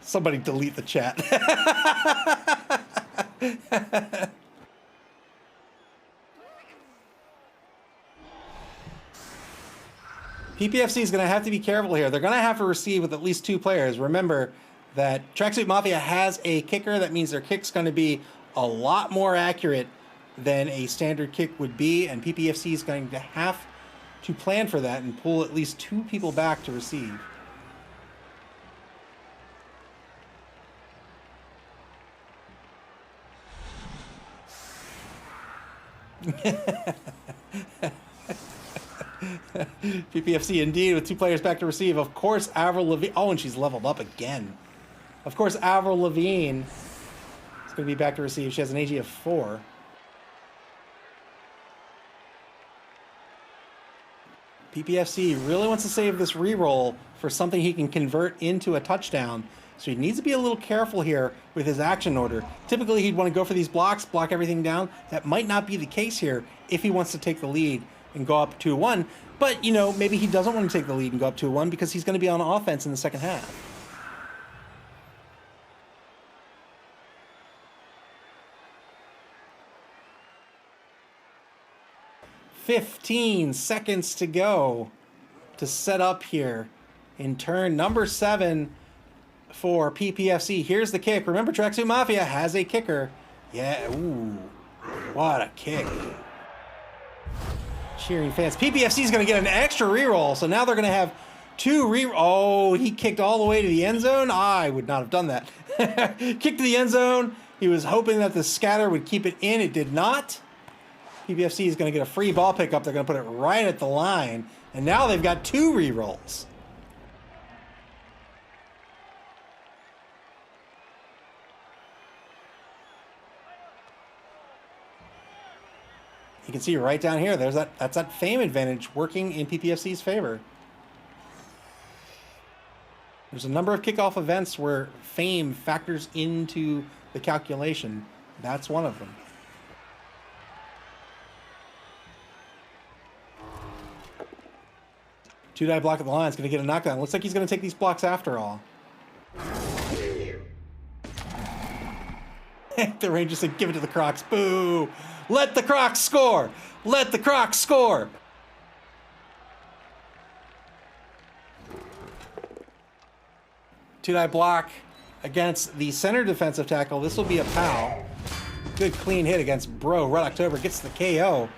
Speaker 1: Somebody delete the chat. PPFC is going to have to be careful here. They're going to have to receive with at least 2 players. Remember that Tracksuit Mafia has a kicker. That means their kick's going to be a lot more accurate than a standard kick would be, and PPFC is going to have to plan for that and pull at least 2 people back to receive. PPFC indeed with 2 players back to receive. Of course, Avril Lavigne. Oh, and she's leveled up again. Of course, Avril Lavigne is going to be back to receive. She has an AG of 4. PPFC really wants to save this reroll for something he can convert into a touchdown. So he needs to be a little careful here with his action order. Typically, he'd want to go for these blocks, block everything down. That might not be the case here if he wants to take the lead and go up 2-1. But, you know, maybe he doesn't want to take the lead and go up 2-1 because he's going to be on offense in the second half. "15 seconds to go to set up here in turn number 7 for PPFC. Here's the kick. Remember, Tracksuit Mafia has a kicker. Yeah, ooh, what a kick. Cheering fans. PPFC is going to get an extra reroll, so now they're going to have 2 Oh, he kicked all the way to the end zone? I would not have done that. Kicked to the end zone. He was hoping that the scatter would keep it in. It did not. PPFC is going to get a free ball pickup. They're going to put it right at the line, and now they've got 2 rerolls. You can see right down here, that's that fame advantage working in PPFC's favor. There's a number of kickoff events where fame factors into the calculation. That's one of them. Two-die block at the line is going to get a knockdown. Looks like he's going to take these blocks after all. The Rangers said, give it to the Crocs. Boo! Let the Crocs score! Let the Crocs score! Two-die block against the center defensive tackle. This will be a POW. Good clean hit against Bro. Red October gets the KO.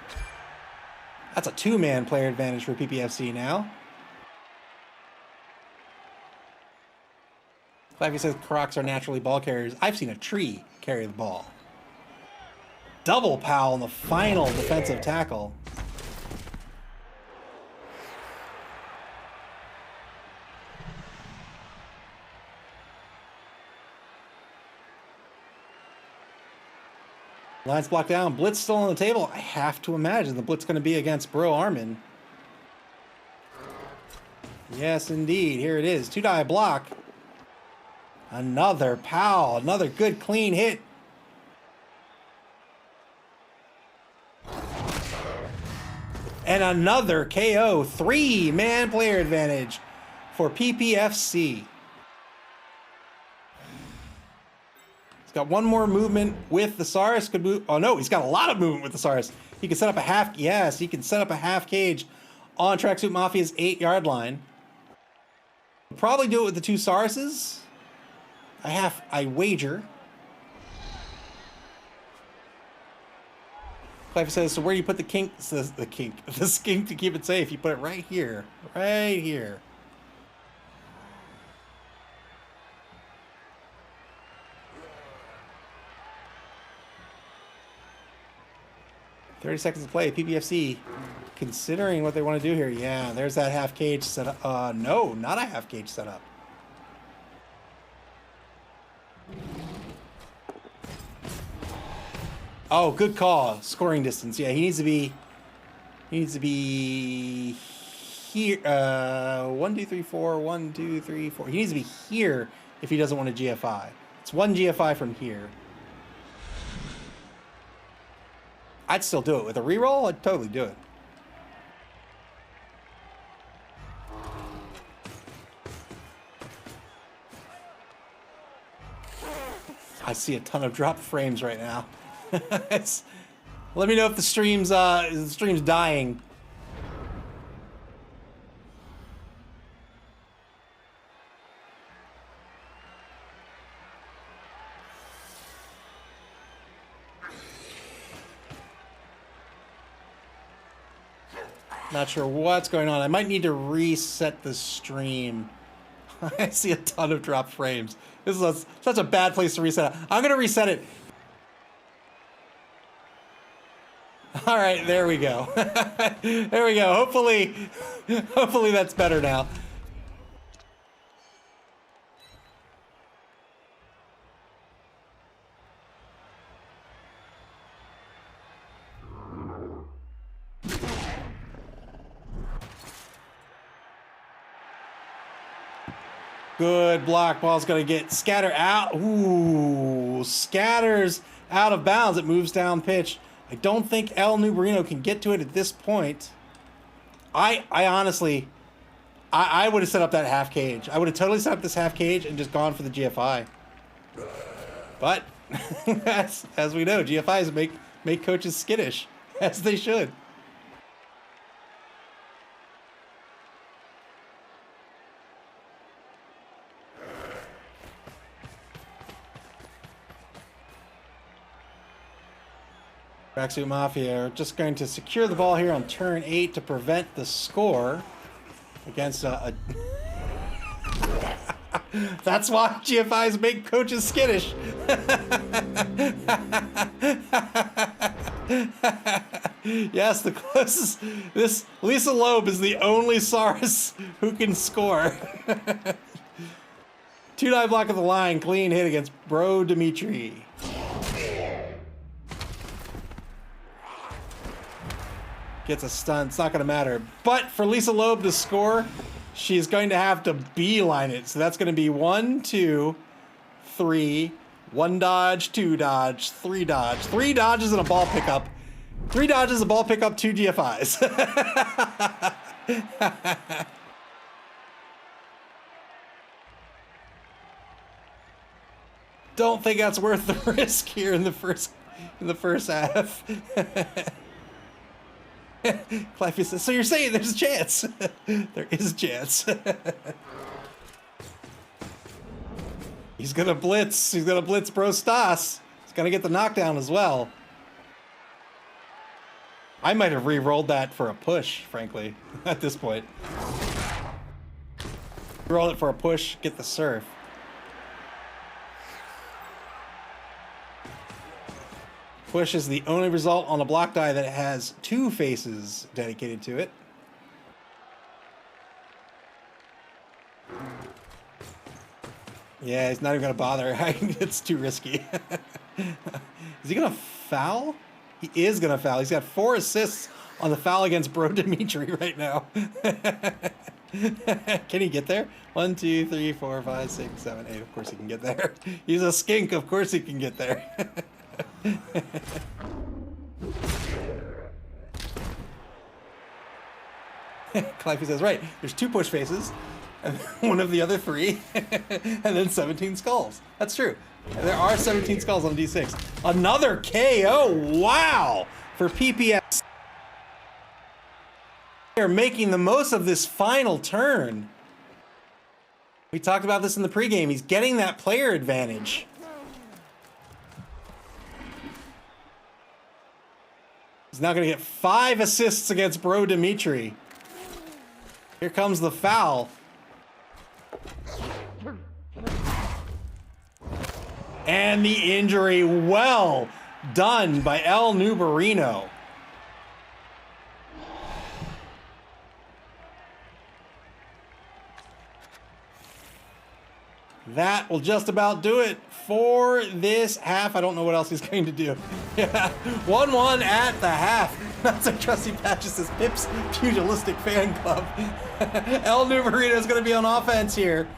Speaker 1: That's a 2-man player advantage for PPFC now. Flavia says Crocs are naturally ball carriers. I've seen a tree carry the ball. Double POW on the final defensive tackle. Lines blocked down. Blitz still on the table. I have to imagine the blitz going to be against Bro Armin. Yes, indeed. Here it is. Two-die block. Another POW. Another good clean hit. And another KO. 3-man player advantage for PPFC. He's got one more movement with the Saurus. Could move. Oh no, he's got a lot of movement with the Saurus. He can set up a half. Yes, he can set up a half cage on Tracksuit Mafia's 8-yard line. Probably do it with the 2 Sauruses. I wager. Clive says, so where do you put the kink? Says the skink to keep it safe. You put it right here. Right here. $30 seconds to play. PPFC considering what they want to do here. Yeah, there's that half cage set up. No, not a half cage set up. Oh, good call. Scoring distance. Yeah, he needs to be here. 1, 2, 3, 4. 1, 2, 3, 4. He needs to be here if he doesn't want a GFI. It's 1 GFI from here. I'd still do it. With a reroll, I'd totally do it. I see a ton of drop frames right now. Let me know if the stream's dying. Not sure what's going on. I might need to reset the stream. I see a ton of drop frames. This is such a bad place to reset it. I'm going to reset it. All right, there we go. There we go. Hopefully that's better now. Good block. Ball's going to get scatter out. Ooh, scatters out of bounds. It moves down pitch. I don't think El Nubarino can get to it at this point. I honestly, I would have set up that half cage. I would have totally set up this half cage and just gone for the GFI. But as we know, GFIs make coaches skittish, as they should. Tracksuit Mafia are just going to secure the ball here on turn 8 to prevent the score against a That's why GFIs make coaches skittish. Yes, the closest. This Lisa Loeb is the only Saurus who can score. 2-9 block of the line, clean hit against Bro Dimitri. Gets a stun. It's not going to matter. But for Lisa Loeb to score, she's going to have to beeline it. So that's going to be 1, 2, 3, 1 dodge, 2 dodge, 3 dodge. 3 dodges and a ball pickup. 3 dodges, a ball pickup, 2 GFIs. Don't think that's worth the risk here in the first half. Cliffy says, so you're saying there's a chance? There is a chance. He's gonna blitz. He's gonna blitz Bro Stas. He's gonna get the knockdown as well. I might have re-rolled that for a push, frankly, at this point. Roll it for a push, get the surf. Push is the only result on a block die that has 2 faces dedicated to it. Yeah, he's not even gonna bother. It's too risky. Is he gonna foul? He is gonna foul. He's got 4 assists on the foul against Bro Dimitri right now. Can he get there? 1, 2, 3, 4, 5, 6, 7, 8. Of course he can get there. He's a skink. Of course he can get there. Cliffy says, right, there's 2 push faces, and one of the other 3, and then 17 skulls. That's true. And there are 17 skulls on D6. Another KO, wow, for PPS. They're making the most of this final turn. We talked about this in the pregame. He's getting that player advantage. He's now going to get 5 assists against Bro Dimitri. Here comes the foul. And the injury, well done by El Nubarino. That will just about do it for this half. I don't know what else he's going to do. Yeah, 1-1 at the half. Not so trusty patches as Pip's pugilistic fan club. El Nubarino is going to be on offense here.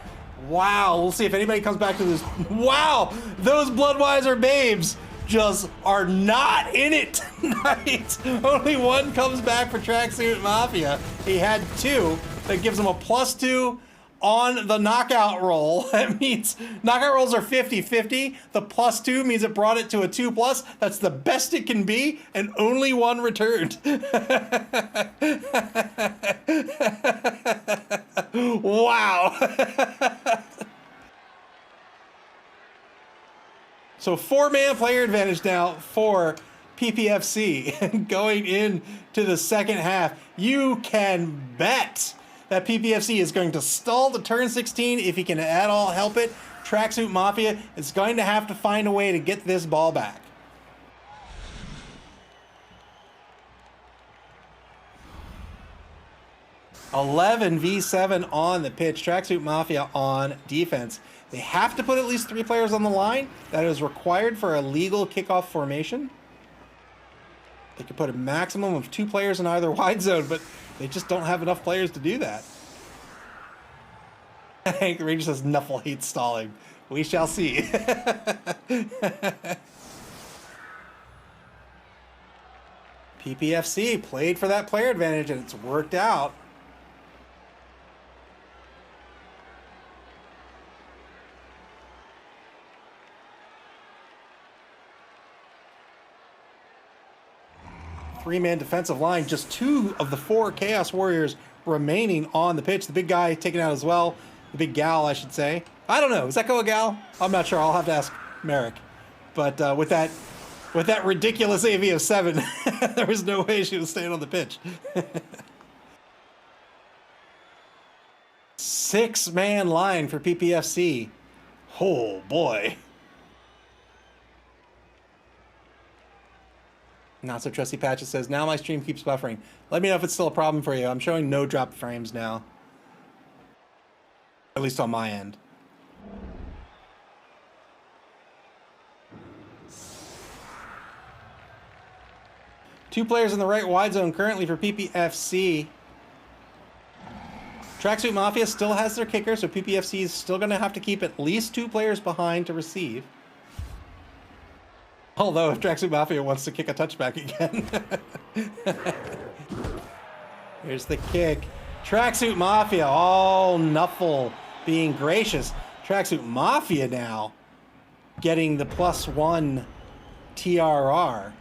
Speaker 1: Wow, we'll see if anybody comes back to this. Wow, those Bloodweiser babes just are not in it tonight. Only 1 comes back for Tracksuit Mafia. He had 2. That gives him a +2 on the knockout roll. That means knockout rolls are 50-50. The +2 means it brought it to a 2+. That's the best it can be, and only 1 returned. Wow. So 4-man player advantage now for PPFC going into the second half. You can bet that PPFC is going to stall to turn 16 if he can at all help it. Tracksuit Mafia is going to have to find a way to get this ball back. (11 v 7 on the pitch. Tracksuit Mafia on defense. They have to put at least 3 players on the line. That is required for a legal kickoff formation. They could put a maximum of 2 players in either wide zone, but they just don't have enough players to do that. Hank the Ranger says Nuffle hates stalling. We shall see. PPFC played for that player advantage, and it's worked out. Three-man defensive line, just 2 of the 4 Chaos Warriors remaining on the pitch. The big guy taken out as well. The big gal, I should say. I don't know. Is that go a gal? I'm not sure. I'll have to ask Merrick. But with that With that ridiculous AV of 7, there was no way she was staying on the pitch. 6-man line for PPFC. Oh, boy. Not so trusty Patches says, now my stream keeps buffering. Let me know if it's still a problem for you. I'm showing no drop frames now. At least on my end. Two players in the right wide zone currently for PPFC. Tracksuit Mafia still has their kicker, so PPFC is still going to have to keep at least 2 players behind to receive. Although, if Tracksuit Mafia wants to kick a touchback again. Here's the kick. Tracksuit Mafia, all Nuffle being gracious. Tracksuit Mafia now getting the +1 TRR.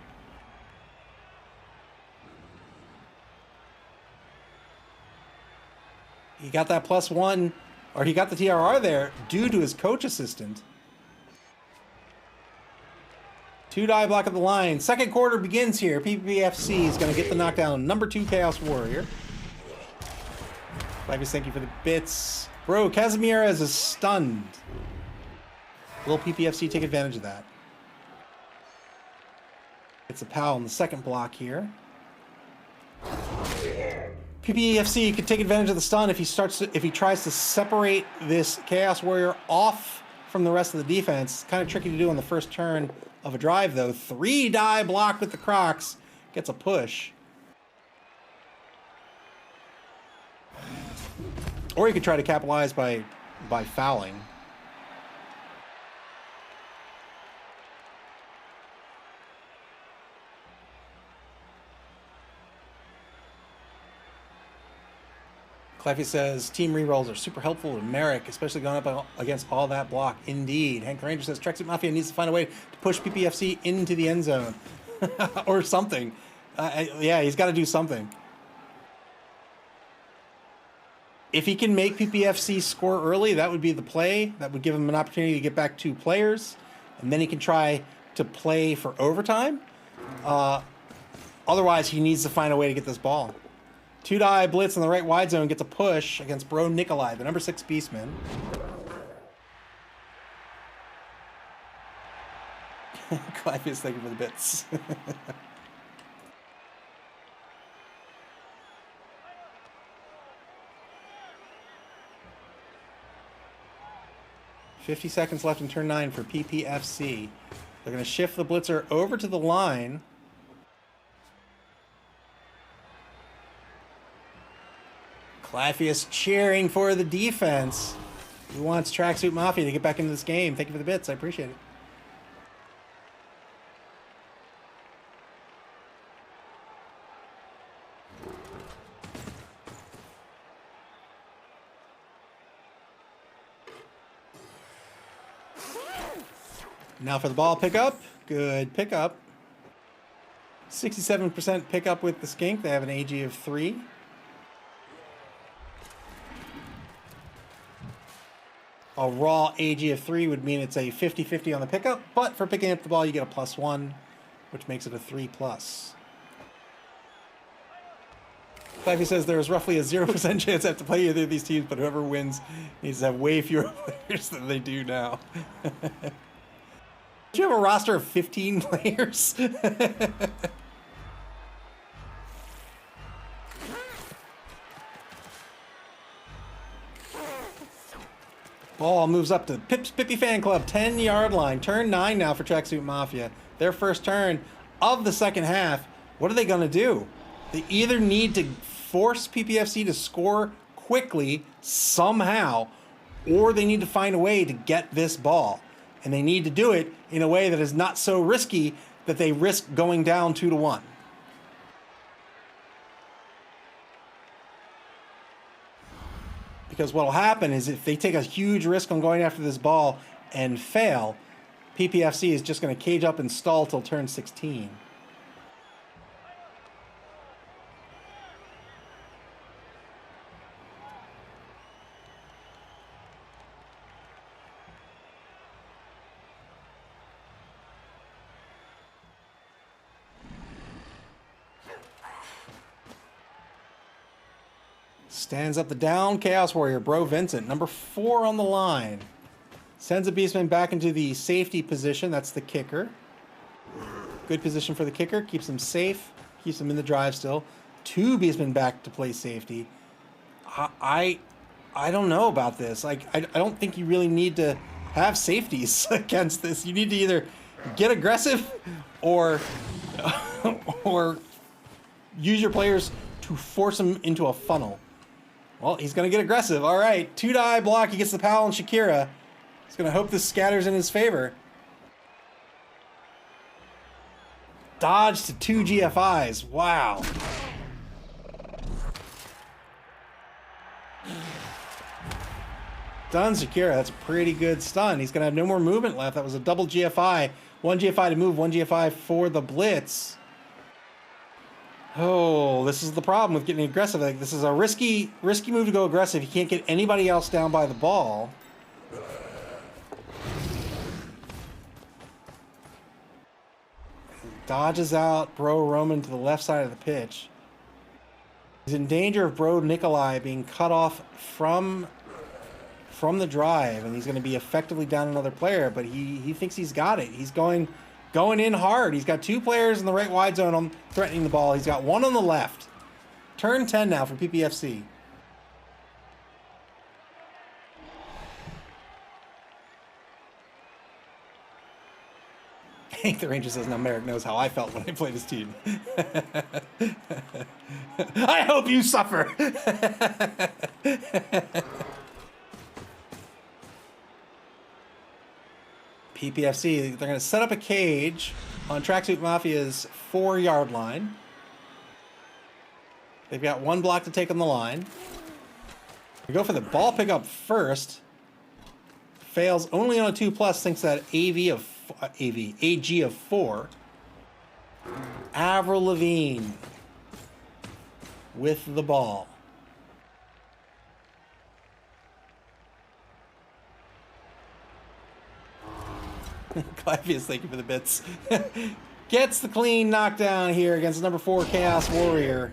Speaker 1: He got that +1, or he got the TRR there due to his coach assistant. 2 die block at the line. Second quarter begins here. PPFC is going to get the knockdown. Number 2 Chaos Warrior. Flavius, thank you for the bits. Bro, Casimira is stunned. Will PPFC take advantage of that? It's a Powell in the second block here. PPFC could take advantage of the stun if he tries to separate this Chaos Warrior off from the rest of the defense. Kind of tricky to do on the first turn of a drive, though. 3 die block with the Crocs. Gets a push. Or you could try to capitalize by fouling. Cleffy says, team rerolls are super helpful to Merrick, especially going up against all that block. Indeed. Hank Ranger says, Tracksuit Mafia needs to find a way to push PPFC into the end zone. Or something. Yeah, he's got to do something. If he can make PPFC score early, that would be the play. That would give him an opportunity to get back 2 players. And then he can try to play for overtime. Otherwise, he needs to find a way to get this ball. 2 die blitz in the right wide zone gets a push against Bro Nikolai, the number 6 Beastman. Clive is thanking for the bits. 50 seconds left in turn 9 for PPFC. They're going to shift the blitzer over to the line. Claffius cheering for the defense. He wants Tracksuit Mafia to get back into this game. Thank you for the bits. I appreciate it. Now for the ball pickup. Good pickup. 67% pickup with the Skink. They have an AG of 3. A raw AG of 3 would mean it's a 50-50 on the pickup, but for picking up the ball, you get a +1, which makes it a 3+. Claffy says there is roughly a 0% chance I have to play either of these teams, but whoever wins needs to have way fewer players than they do now. Do you have a roster of 15 players? Ball moves up to Pippy Fan Club, 10-yard line. Turn 9 now for Tracksuit Mafia. Their first turn of the second half. What are they going to do? They either need to force PPFC to score quickly somehow, or they need to find a way to get this ball. And they need to do it in a way that is not so risky that they risk going down 2-1. Because what will happen is if they take a huge risk on going after this ball and fail, PPFC is just going to cage up and stall till turn 16. Stands up the down Chaos Warrior, Bro Vincent, number 4 on the line. Sends a Beastman back into the safety position. That's the kicker. Good position for the kicker. Keeps him safe. Keeps him in the drive still. 2 Beastmen back to play safety. I don't know about this. Like, I don't think you really need to have safeties against this. You need to either get aggressive or or use your players to force them into a funnel. Well, he's going to get aggressive. All right, 2-die block. He gets the Powell and Shakira. He's going to hope this scatters in his favor. Dodge to 2 GFIs. Wow. Stun Shakira. That's a pretty good stun. He's going to have no more movement left. That was a double GFI. 1 GFI to move, 1 GFI for the blitz. Oh, this is the problem with getting aggressive. Like, this is a risky move to go aggressive. You can't get anybody else down by the ball. Dodges out Bro Roman to the left side of the pitch. He's in danger of Bro Nikolai being cut off from the drive, and he's going to be effectively down another player, but he thinks he's got it. He's going in hard. He's got 2 players in the right wide zone threatening the ball. He's got 1 on the left. Turn 10 now for PPFC. Hank the Ranger says, now Merrick knows how I felt when I played his team. I hope you suffer. PPFC, they're going to set up a cage on Tracksuit Mafia's 4-yard line. They've got 1 block to take on the line. They go for the ball pickup first. Fails only on a 2+, thinks that AG of 4. Avril Lavigne with the ball. Clavius, thank you for the bits. Gets the clean knockdown here against number 4 Chaos Warrior.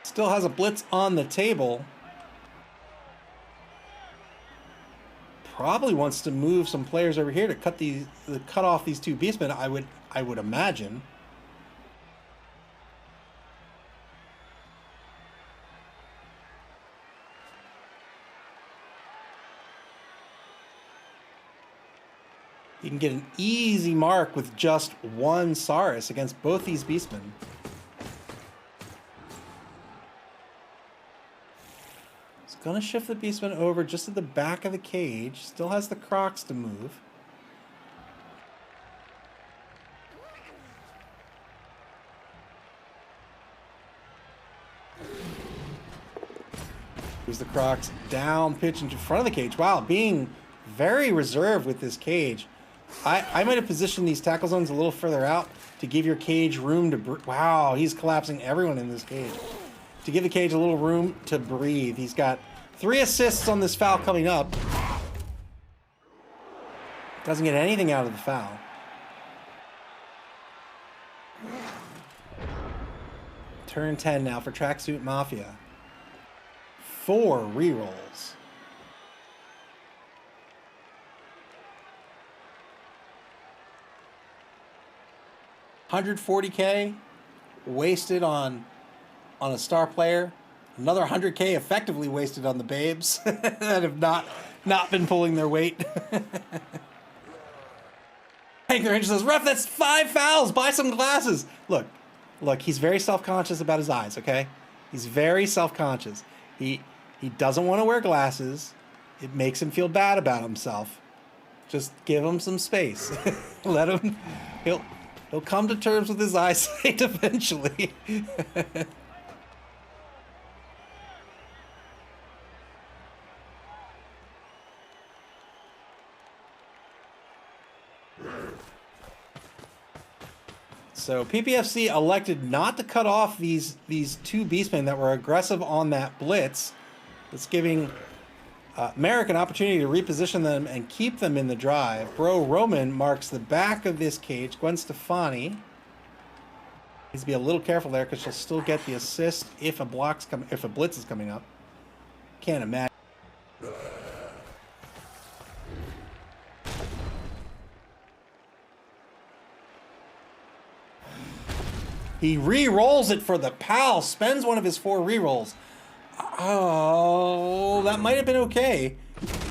Speaker 1: Still has a blitz on the table. Probably wants to move some players over here to cut off these 2 beastmen. I would imagine. You can get an easy mark with just 1 Saurus against both these beastmen. He's gonna shift the beastman over just at the back of the cage. Still has the Crocs to move. Moves the Crocs down, pitch into front of the cage. Wow, being very reserved with this cage. I might have positioned these tackle zones a little further out to give your cage room to wow, he's collapsing everyone in this cage. To give the cage a little room to breathe. He's got 3 assists on this foul coming up. Doesn't get anything out of the foul. Turn 10 now for Tracksuit Mafia. 4 rerolls. 140K wasted on a star player. Another 100K effectively wasted on the babes that have not been pulling their weight. Hank the Ranger says, ref, that's 5 fouls. Buy some glasses. Look, he's very self-conscious about his eyes, okay? He's very self-conscious. He doesn't want to wear glasses. It makes him feel bad about himself. Just give him some space. Let him, he'll come to terms with his eyesight eventually. So PPFC elected not to cut off these 2 beastmen that were aggressive on that blitz. It's giving Merrick an opportunity to reposition them and keep them in the drive. Bro Roman marks the back of this cage. Gwen Stefani needs to be a little careful there because she'll still get the assist if a blitz is coming up. Can't imagine. He re-rolls it for the pal. Spends one of his 4 re-rolls. Oh, that might have been okay.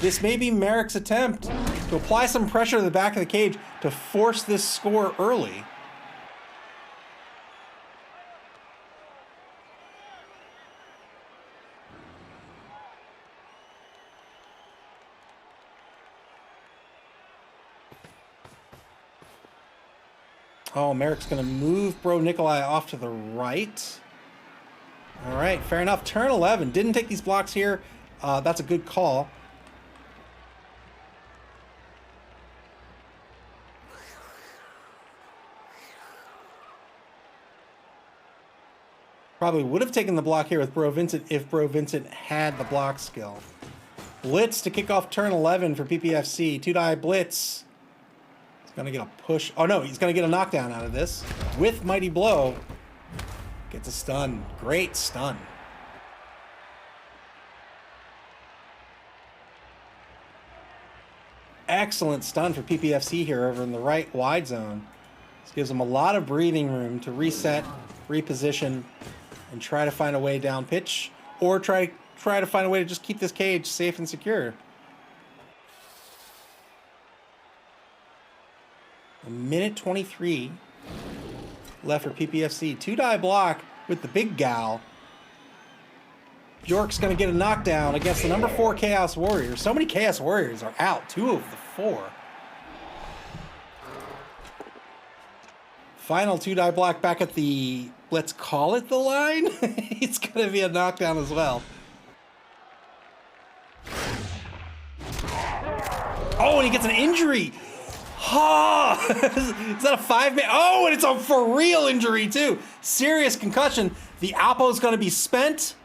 Speaker 1: This may be Merrick's attempt to apply some pressure to the back of the cage to force this score early. Oh, Merrick's going to move Bro Nikolai off to the right. All right, fair enough. Turn 11. Didn't take these blocks here. That's a good call. Probably would have taken the block here with Bro Vincent if Bro Vincent had the block skill. Blitz to kick off turn 11 for PPFC. 2-die blitz. He's going to get a push. Oh, no, he's going to get a knockdown out of this with Mighty Blow. Gets a stun. Great stun. Excellent stun for PPFC here over in the right wide zone. This gives them a lot of breathing room to reset, reposition, and try to find a way down pitch, or try to find a way to just keep this cage safe and secure. A minute 23 left for PPFC. 2-die block with the big gal. Bjork's going to get a knockdown against the number 4 Chaos Warriors. So many Chaos Warriors are out. 2 of the 4. Final 2-die block back at the, let's call it the line. It's going to be a knockdown as well. Oh, and he gets an injury. Ha! Is that a 5-man? Oh, and it's a for real injury too. Serious concussion. The Alpo's going to be spent.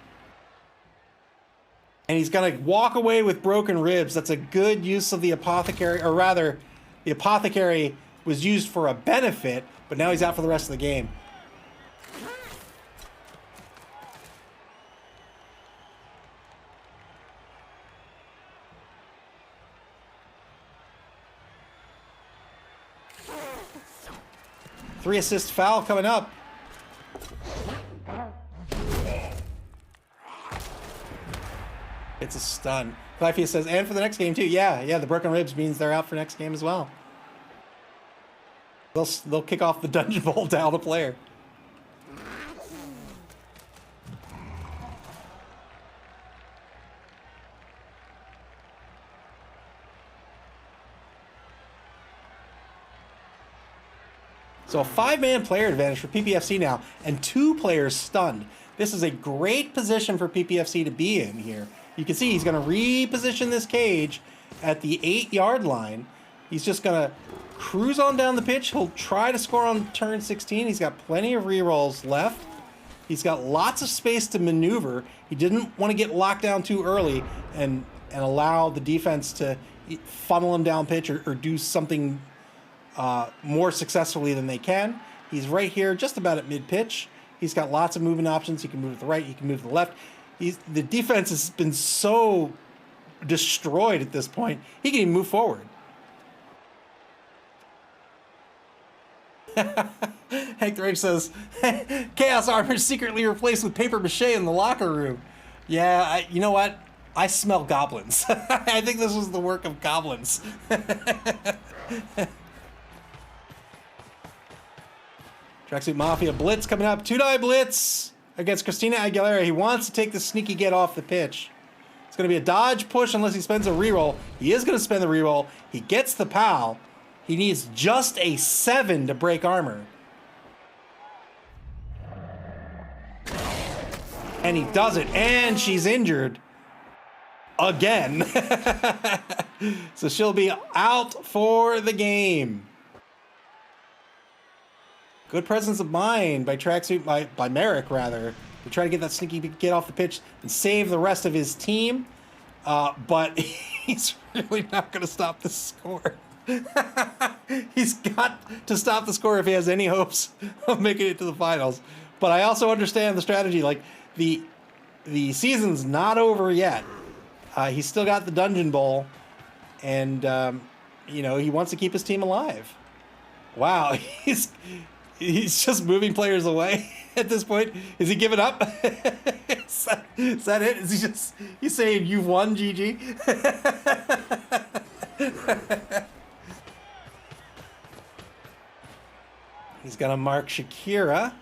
Speaker 1: And he's going to walk away with broken ribs. That's a good use of the apothecary, or rather, the apothecary was used for a benefit, but now he's out for the rest of the game. Three assist foul coming up. It's a stun. Mafia says, and for the next game too. Yeah, the broken ribs means they're out for next game as well. They'll kick off the dungeon bowl down the player. So a 5-man player advantage for PPFC now, and 2 players stunned. This is a great position for PPFC to be in here. You can see he's going to reposition this cage at the 8-yard line. He's just going to cruise on down the pitch. He'll try to score on turn 16. He's got plenty of rerolls left. He's got lots of space to maneuver. He didn't want to get locked down too early and allow the defense to funnel him down pitch or do something more successfully than they can. He's right here, just about at mid-pitch. He's got lots of movement options. He can move to the right. He can move to the left. The defense has been so destroyed at this point. He can even move forward. Hank the Rage says, Chaos Armor secretly replaced with paper mache in the locker room. Yeah, you know what? I smell goblins. I think this was the work of goblins. Tracksuit Mafia blitz coming up. 2-die blitz against Christina Aguilera. He wants to take the sneaky get off the pitch. It's going to be a dodge push unless he spends a reroll. He is going to spend the reroll. He gets the pal. He needs just a 7 to break armor. And he does it. And she's injured. Again. So she'll be out for the game. Good presence of mind by Tracksuit, by Merrick rather, to try to get that sneaky get off the pitch and save the rest of his team. but he's really not going to stop the score. He's got to stop the score if he has any hopes of making it to the finals. But I also understand the strategy. Like, the season's not over yet. He's still got the Dungeon Bowl, and you know, he wants to keep his team alive. Wow, he's just moving players away at this point. Is he giving up? Is that it? Is he just, he's saying you've won, GG? He's gonna mark Shakira.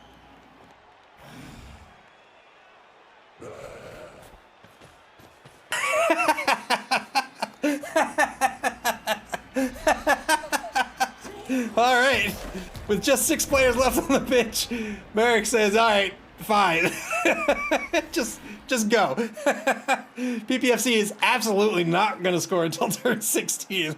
Speaker 1: All right, with just 6 players left on the pitch, Merrick says, all right, fine. just go. PPFC is absolutely not going to score until turn 16.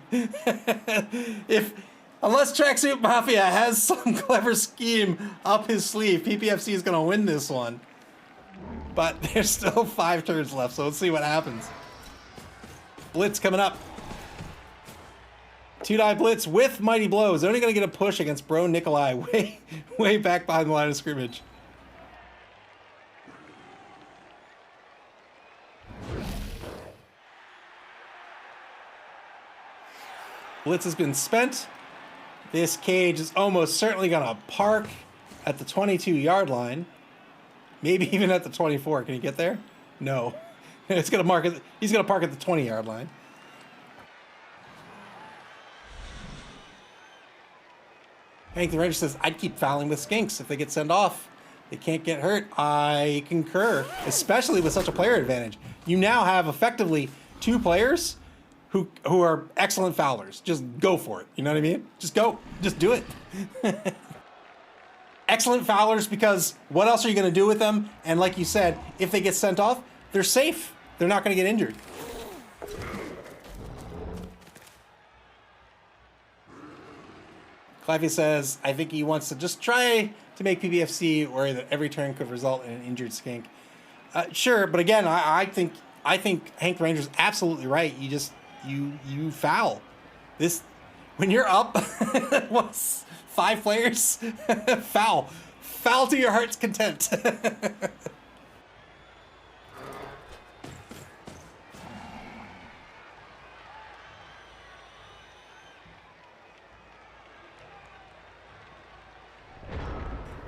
Speaker 1: Unless Tracksuit Mafia has some clever scheme up his sleeve, PPFC is going to win this one. But there's still 5 turns left, so let's see what happens. Blitz coming up. 2-die blitz with Mighty Blows. Only going to get a push against Bro Nikolai way back behind the line of scrimmage. Blitz has been spent. This cage is almost certainly going to park at the 22-yard line. Maybe even at the 24. Can he get there? No. It's going to mark it. He's going to park at the 20-yard line. Hank the Ranger says, I'd keep fouling with skinks. If they get sent off, they can't get hurt. I concur, especially with such a player advantage. You now have effectively 2 players who are excellent foulers. Just go for it. You know what I mean? Just go. Just do it. Excellent foulers, because what else are you going to do with them? And like you said, if they get sent off, they're safe. They're not going to get injured. Clivey says, I think he wants to just try to make PBFC worry that every turn could result in an injured skink. Sure, but again, I think Hank the Ranger's absolutely right. You foul. This, when you're up, what's 5 players? Foul. Foul to your heart's content.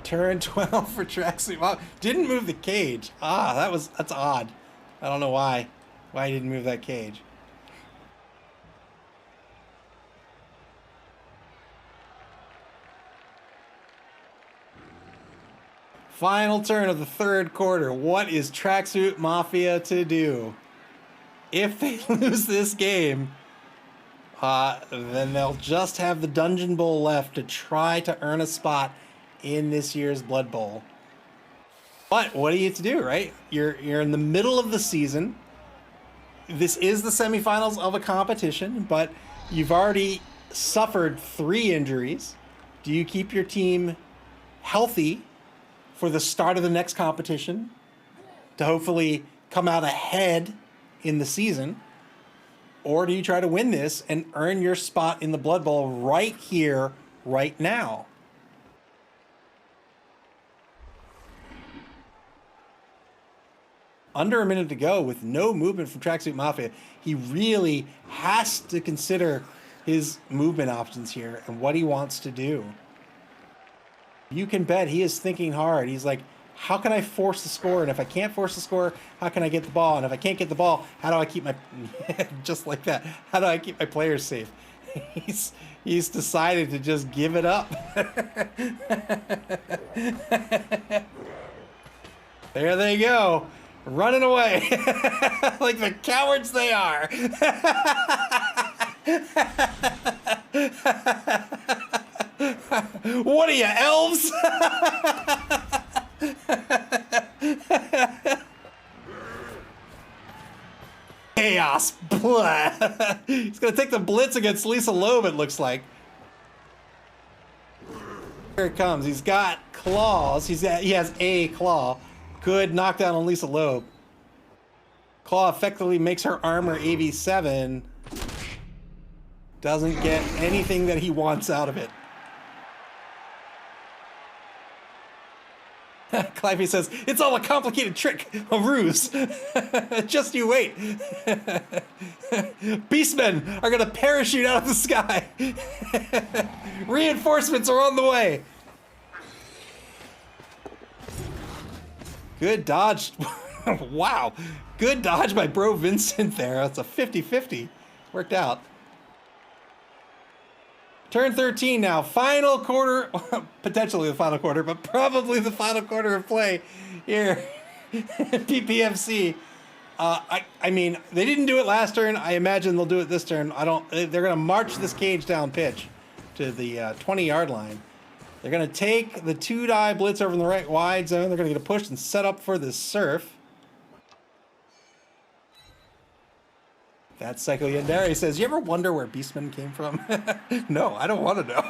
Speaker 1: Turn 12 for Tracksuit. Wow, didn't move the cage. That's odd. I don't know why he didn't move that cage. Final turn of the 3rd quarter. What is Tracksuit Mafia to do? If they lose this game, then they'll just have the Dungeon Bowl left to try to earn a spot in this year's Blood Bowl. But what do you have to do, right? You're in the middle of the season. This is the semifinals of a competition, but you've already suffered 3 injuries. Do you keep your team healthy for the start of the next competition to hopefully come out ahead in the season? Or do you try to win this and earn your spot in the Blood Bowl right here, right now? Under a minute to go with no movement from Tracksuit Mafia. He really has to consider his movement options here and what he wants to do. You can bet he is thinking hard. He's like, how can I force the score? And if I can't force the score, how can I get the ball? And if I can't get the ball, how do I keep my... just like that. How do I keep my players safe? He's decided to just give it up. There they go. Running away. Like the cowards they are. What are you, elves? Chaos. Blah. He's going to take the blitz against Lisa Loeb, it looks like. Here it comes. He's got claws. He has a claw. Good knockdown on Lisa Loeb. Claw effectively makes her armor AV7. Doesn't get anything that he wants out of it. Clivey says, it's all a complicated trick, a ruse. Just you wait. Beastmen are gonna parachute out of the sky. Reinforcements are on the way. Good dodge. Wow. Good dodge by Bro Vincent there. That's a 50-50. Worked out. Turn 13 now. Final quarter, potentially the final quarter, but probably the final quarter of play here at PPFC. I mean, they didn't do it last turn. I imagine they'll do it this turn. They're going to march this cage down pitch to the 20-yard line. They're going to take the 2-die blitz over in the right wide zone. They're going to get a push and set up for the surf. That's Psycho Yandere says, you ever wonder where Beastmen came from? No, I don't want to know.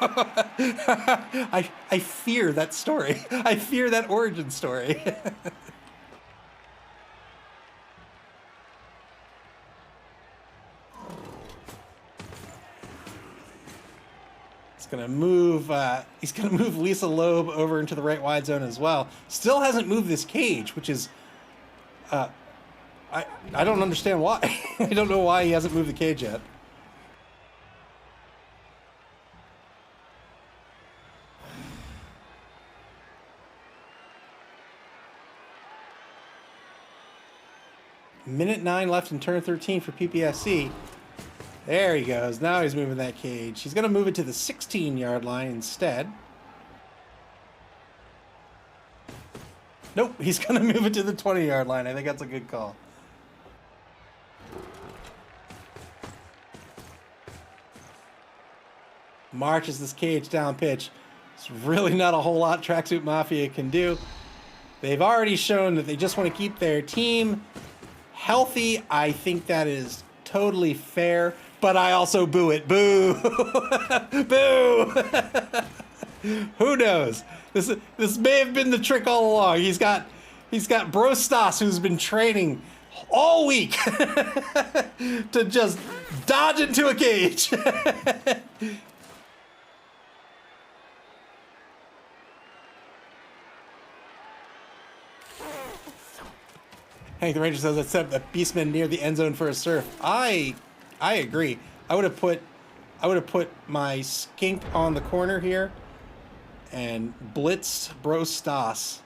Speaker 1: I fear that story. I fear that origin story. He's gonna move Lisa Loeb over into the right wide zone as well. Still hasn't moved this cage, which is I don't understand why. I don't know why he hasn't moved the cage yet. Minute 9 left in turn 13 for PPSC. There he goes. Now he's moving that cage. He's going to move it to the 16-yard line instead. Nope, he's going to move it to the 20-yard line. I think that's a good call. Marches this cage down pitch. It's really not a whole lot Tracksuit Mafia can do. They've already shown that they just want to keep their team healthy. I think that is totally fair, but I also boo it. Boo! Boo! Who knows? This may have been the trick all along. He's got Bro Stas, who's been training all week to just dodge into a cage. Hank the Ranger says, let's set up the Beastman near the end zone for a surf. I agree. I would have put my skink on the corner here and blitz Bro Stas.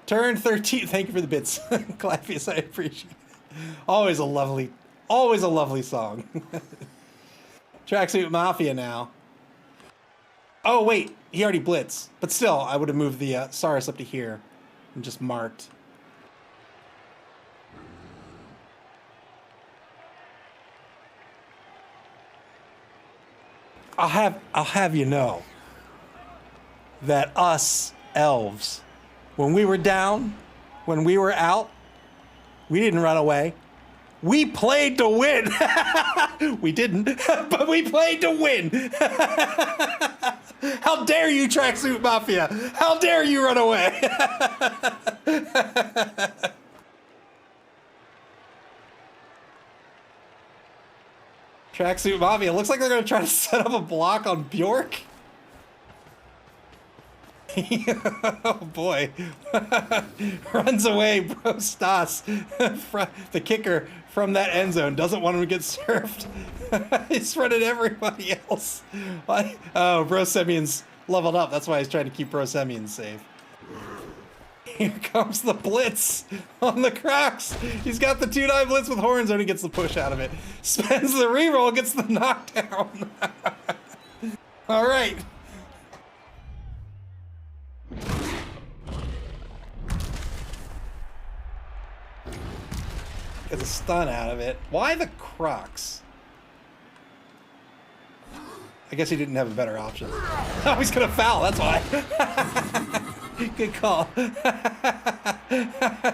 Speaker 1: Turn 13. Thank you for the bits. Clavius, I appreciate it. Always a lovely song. Tracksuit Mafia now. Oh wait, he already blitzed. But still, I would have moved the Saurus up to here and just marked. I'll have you know that us elves, when we were down, when we were out, we didn't run away. We played to win. We didn't, but we played to win. How dare you, Tracksuit Mafia? How dare you run away? Tracksuit Mafia. Looks like they're going to try to set up a block on Bjork. Oh boy. Runs away, Bro Stas. The kicker from that end zone doesn't want him to get surfed. He's running everybody else. Oh, Bro Semyon's leveled up. That's why he's trying to keep Bro Semyon safe. Here comes the blitz on the Crocs. He's got the 2-9 blitz with horns and he gets the push out of it. Spends the reroll, gets the knockdown. All right. Gets a stun out of it. Why the Crocs? I guess he didn't have a better option. Oh, he's gonna foul, that's why. Good call.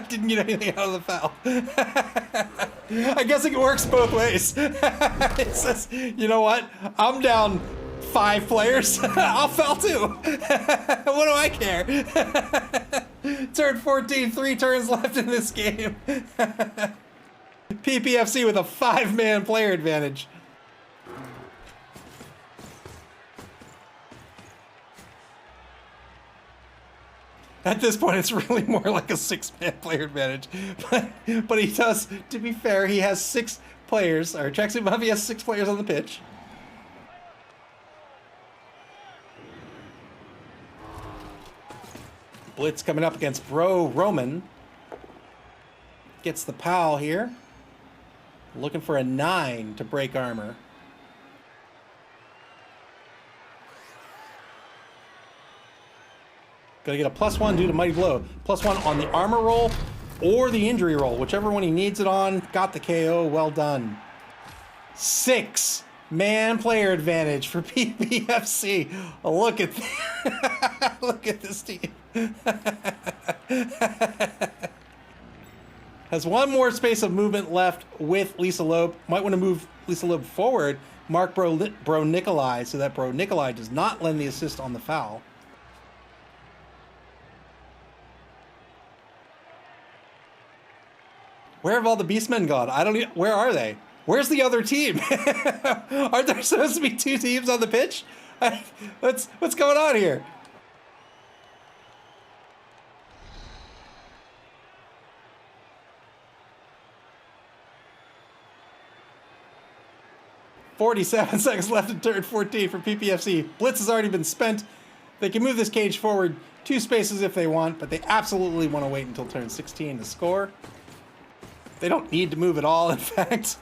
Speaker 1: Didn't get anything out of the foul. I guess it works both ways. It says, you know what? I'm down 5 players. I'll foul too. What do I care? Turn 14, 3 turns left in this game. PPFC with a 5-man player advantage. At this point, it's really more like a 6-man player advantage. But he does, to be fair, he has 6 players, or Tracksuit Mafia has 6 players on the pitch. Blitz coming up against Roman. Gets the pal here. Looking for a 9 to break armor. Gonna get a +1 due to Mighty Blow. +1 on the armor roll or the injury roll, whichever one he needs it on. Got the KO, well done. 6-man player advantage for PPFC. Oh, look at look at this team. Has one more space of movement left with Lisa Loeb. Might want to move Lisa Loeb forward. Mark Bro Nikolai, so that Bro Nikolai does not lend the assist on the foul. Where have all the Beastmen gone? I don't even, where are they? Where's the other team? Aren't there supposed to be 2 teams on the pitch? What's going on here? "47 seconds left in turn 14 for PPFC. Blitz has already been spent. They can move this cage forward 2 spaces if they want, but they absolutely want to wait until turn 16 to score. They don't need to move at all, in fact."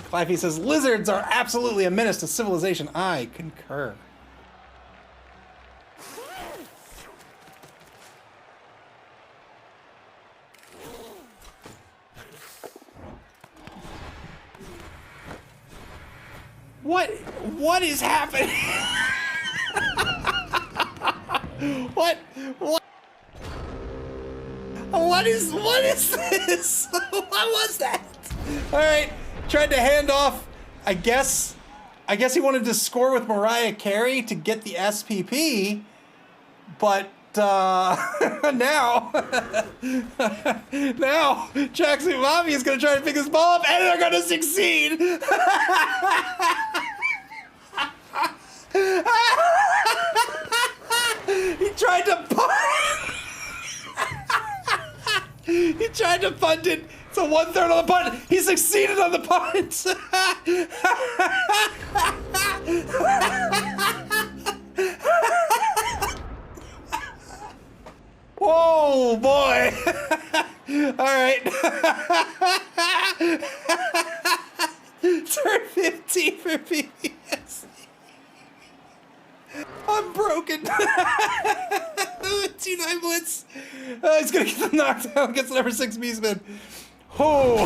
Speaker 1: Clifey says, "Lizards are absolutely a menace to civilization." I concur. What is happening? What is this? What was that? All right, tried to hand off. I guess he wanted to score with Mariah Carey to get the SPP, but now Tracksuit Mafia is going to try to pick this ball up, and they're going to succeed. He tried to punt. He tried to punt it. It's a 1/3 on the punt. He succeeded on the punt. Whoa, boy. All right. Turn 15 for PPS. I'm broken. 2-9 blitz. He's gonna get the knockdown. Gets the number 6 Beastman. Oh,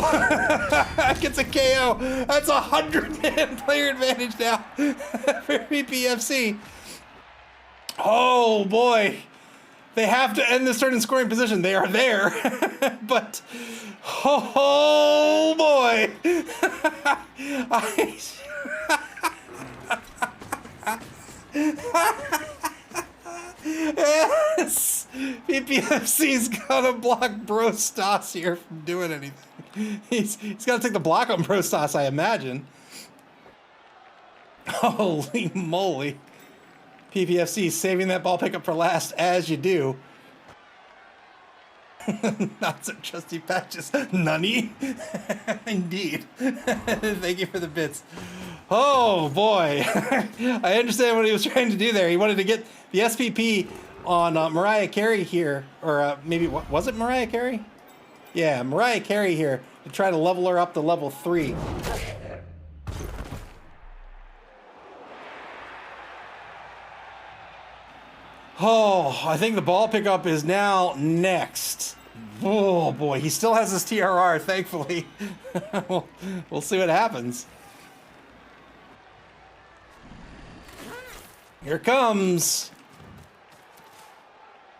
Speaker 1: gets a KO. That's a 100-man player advantage now for PPFC. Oh boy, they have to end this turn in scoring position. They are there, but oh boy. Yes! PPFC's gotta block Bro Stas here from doing anything. He's gotta take the block on Bro Stas, I imagine. Holy moly. PPFC saving that ball pickup for last, as you do. Not so trusty patches. Nunny. Indeed. Thank you for the bits. Oh boy. I understand what he was trying to do there. He wanted to get the SPP on Mariah Carey here. Or maybe, was it Mariah Carey? Yeah, Mariah Carey here to try to level her up to level 3. Oh, I think the ball pickup is now next. Oh boy, he still has his TRR, thankfully. We'll see what happens. Here it comes.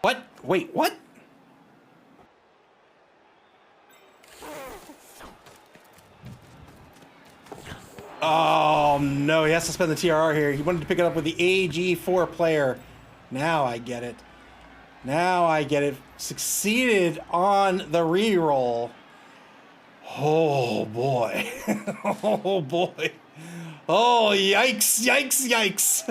Speaker 1: What? Wait, what? Oh no, he has to spend the TRR here. He wanted to pick it up with the AG4 player. Now I get it. Now I get it. Succeeded on the re-roll. Oh boy. Oh boy. Oh, yikes, yikes, yikes.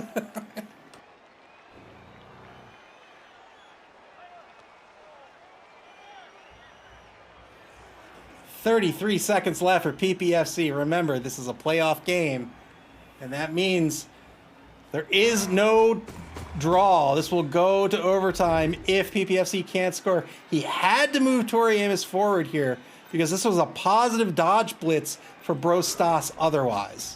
Speaker 1: 33 seconds left for PPFC. Remember, this is a playoff game, and that means there is no draw. This will go to overtime if PPFC can't score. He had to move Tori Amos forward here because this was a positive dodge blitz for Brostas otherwise.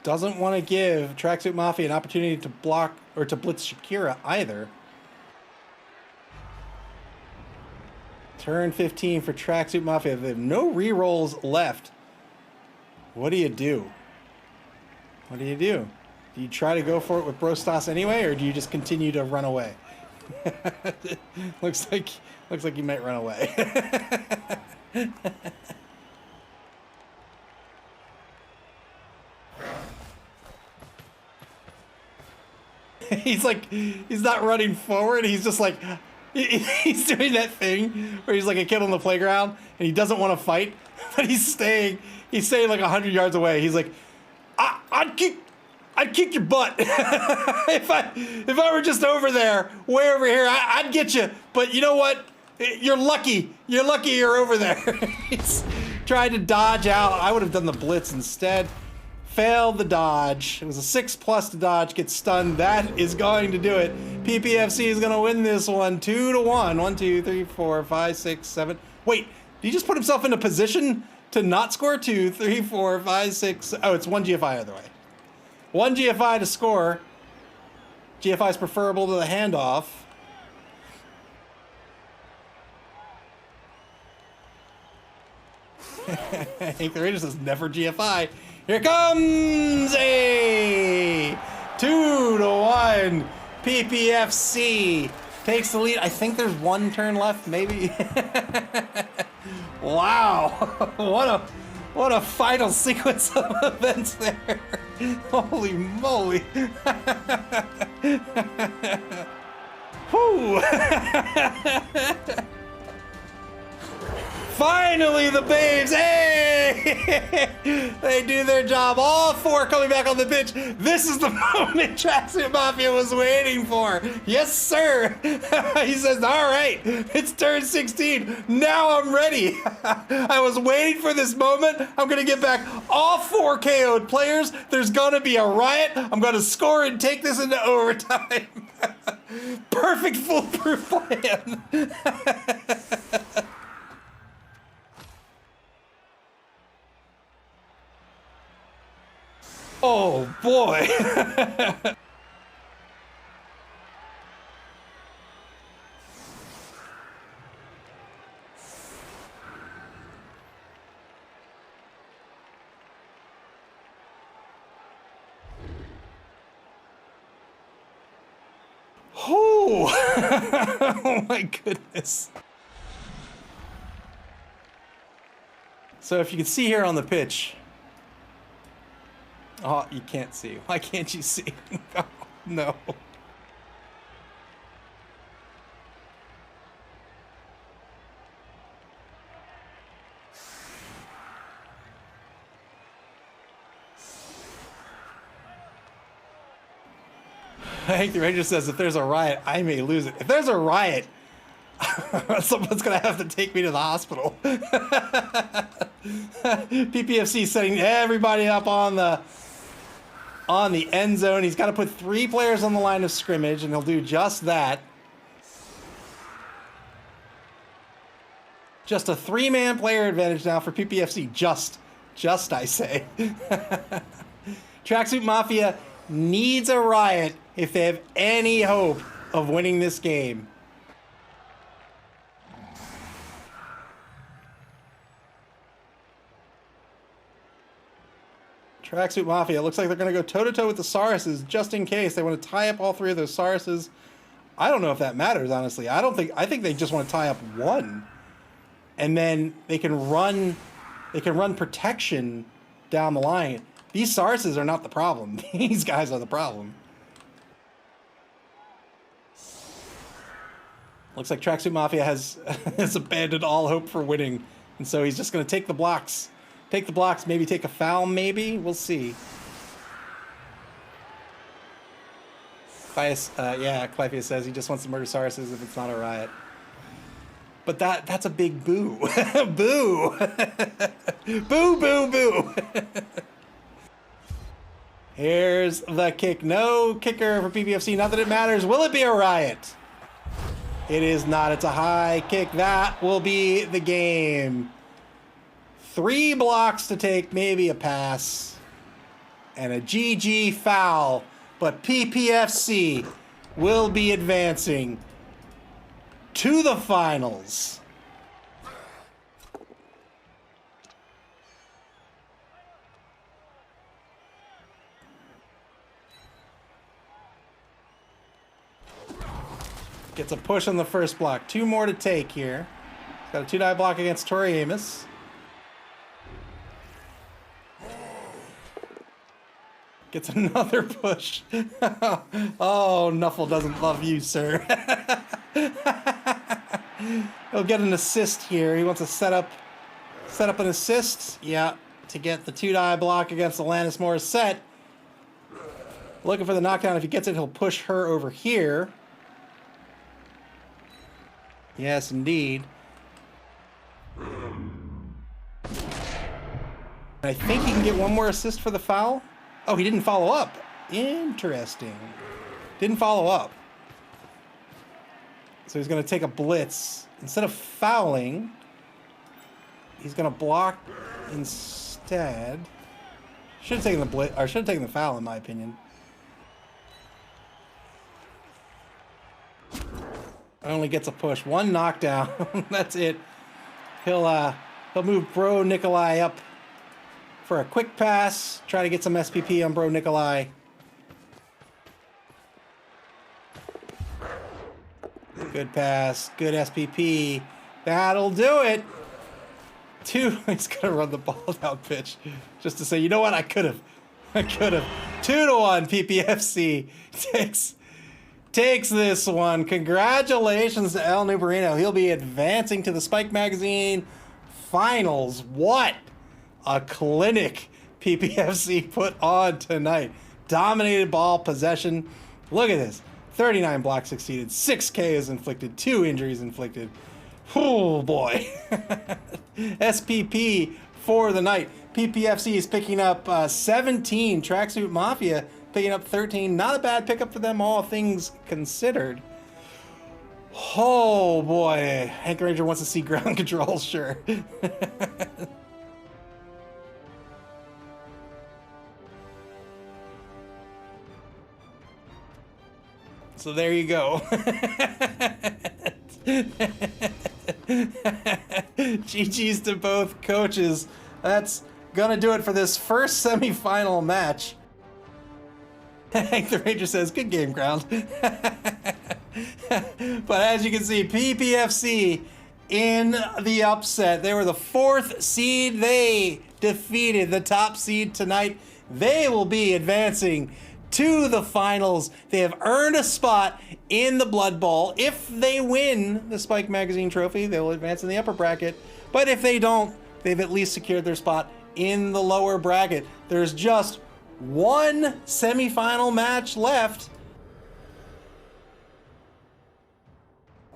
Speaker 1: Doesn't want to give Tracksuit Mafia an opportunity to block or to blitz Shakira either. Turn 15 for Tracksuit Mafia. They have no re-rolls left. What do you do? What do you do? Do you try to go for it with Brostas anyway, or do you just continue to run away? looks like you might run away. He's not running forward. He's just like, he's doing that thing where he's like a kid on the playground and he doesn't want to fight, but he's staying like 100 yards away. He's like, I'd kick your butt. if I were just over there, way over here, I'd get you. But you know what? You're lucky. You're over there. He's trying to dodge out. I would have done the blitz instead. Failed the dodge. It was a 6+ to dodge, gets stunned. That is going to do it. PPFC is going to win this one 2-1. 1, 2, 3, 4, 5, 6, 7. Wait, did he just put himself in a position to not score? 2, 3, 4, 5, 6. Oh, it's 1 GFI either way. 1 GFI to score. GFI is preferable to the handoff. Hank the Ranger says never GFI. Here comes a 2-1. PPFC takes the lead. I think there's 1 turn left, maybe. Wow, what a final sequence of events there. Holy moly. Whew. Finally, the Babes, hey! They do their job. All 4 coming back on the pitch. This is the moment Tracksuit Mafia was waiting for. Yes, sir. He says, all right, it's turn 16. Now I'm ready. I was waiting for this moment. I'm going to get back all 4 KO'd players. There's going to be a riot. I'm going to score and take this into overtime. Perfect foolproof plan. Oh boy. Oh my goodness. So if you can see here on the pitch. Oh, you can't see. Why can't you see? Oh, no. Hank the Ranger says, if there's a riot, I may lose it. If there's a riot, someone's going to have to take me to the hospital. PPFC setting everybody up on the end zone. He's got to put 3 players on the line of scrimmage, and he'll do just that. Just a 3-man player advantage now for PPFC. Just I say. Tracksuit Mafia needs a riot if they have any hope of winning this game. Tracksuit Mafia. Looks like they're going to go toe-to-toe with the Sauruses just in case. They want to tie up all 3 of those Sauruses. I don't know if that matters, honestly. I think they just want to tie up one. And then they can run protection down the line. These Sarses are not the problem. These guys are the problem. Looks like Tracksuit Mafia has abandoned all hope for winning. And so he's just going to take the blocks. Take the blocks, maybe take a foul, maybe? We'll see. Clypheus says he just wants to murder Sarses if it's not a riot. But that's a big boo. Boo! Boo, boo, boo! Here's the kick. No kicker for PPFC. Not that it matters. Will it be a riot? It is not. It's a high kick. That will be the game. 3 blocks to take, maybe a pass. And a GG foul. But PPFC will be advancing to the finals. Gets a push on the first block. 2 more to take here. Got a 2-die block against Tori Amos. Gets another push. Oh, Nuffle doesn't love you, sir. He'll get an assist here. He wants to set up an assist. Yeah, to get the 2-die block against Alanis Morissette. Looking for the knockdown. If he gets it, he'll push her over here. Yes, indeed. I think he can get one more assist for the foul. Oh, he didn't follow up. Interesting. Didn't follow up. So he's going to take a blitz. Instead of fouling, he's going to block instead. Should have taken the blitz, or should have taken the foul, in my opinion. Only gets a push. 1 knockdown. That's it. He'll move Bro Nikolai up for a quick pass. Try to get some SPP on Bro Nikolai. Good pass. Good SPP. That'll do it. 2. He's gonna run the ball down pitch just to say, you know what? I could have. 2-1. PPFC takes this one. Congratulations to El Nubarino. He'll be advancing to the Spike Magazine finals. What a clinic PPFC put on tonight. Dominated ball possession. Look at this. 39 blocks succeeded. 6 KOs inflicted. 2 injuries inflicted. Oh boy. SPP for the night. PPFC is picking up 17. Tracksuit Mafia picking up 13. Not a bad pickup for them, all things considered. Oh boy. Hank Ranger wants to see ground control, sure. So there you go. GG's to both coaches. That's gonna do it for this first semifinal match. Hank the Ranger says, good game, Ground. But as you can see, PPFC in the upset. They were the 4th seed. They defeated the top seed tonight. They will be advancing to the finals. They have earned a spot in the Blood Bowl. If they win the Spike Magazine trophy, they will advance in the upper bracket. But if they don't, they've at least secured their spot in the lower bracket. There's just 1 semifinal match left.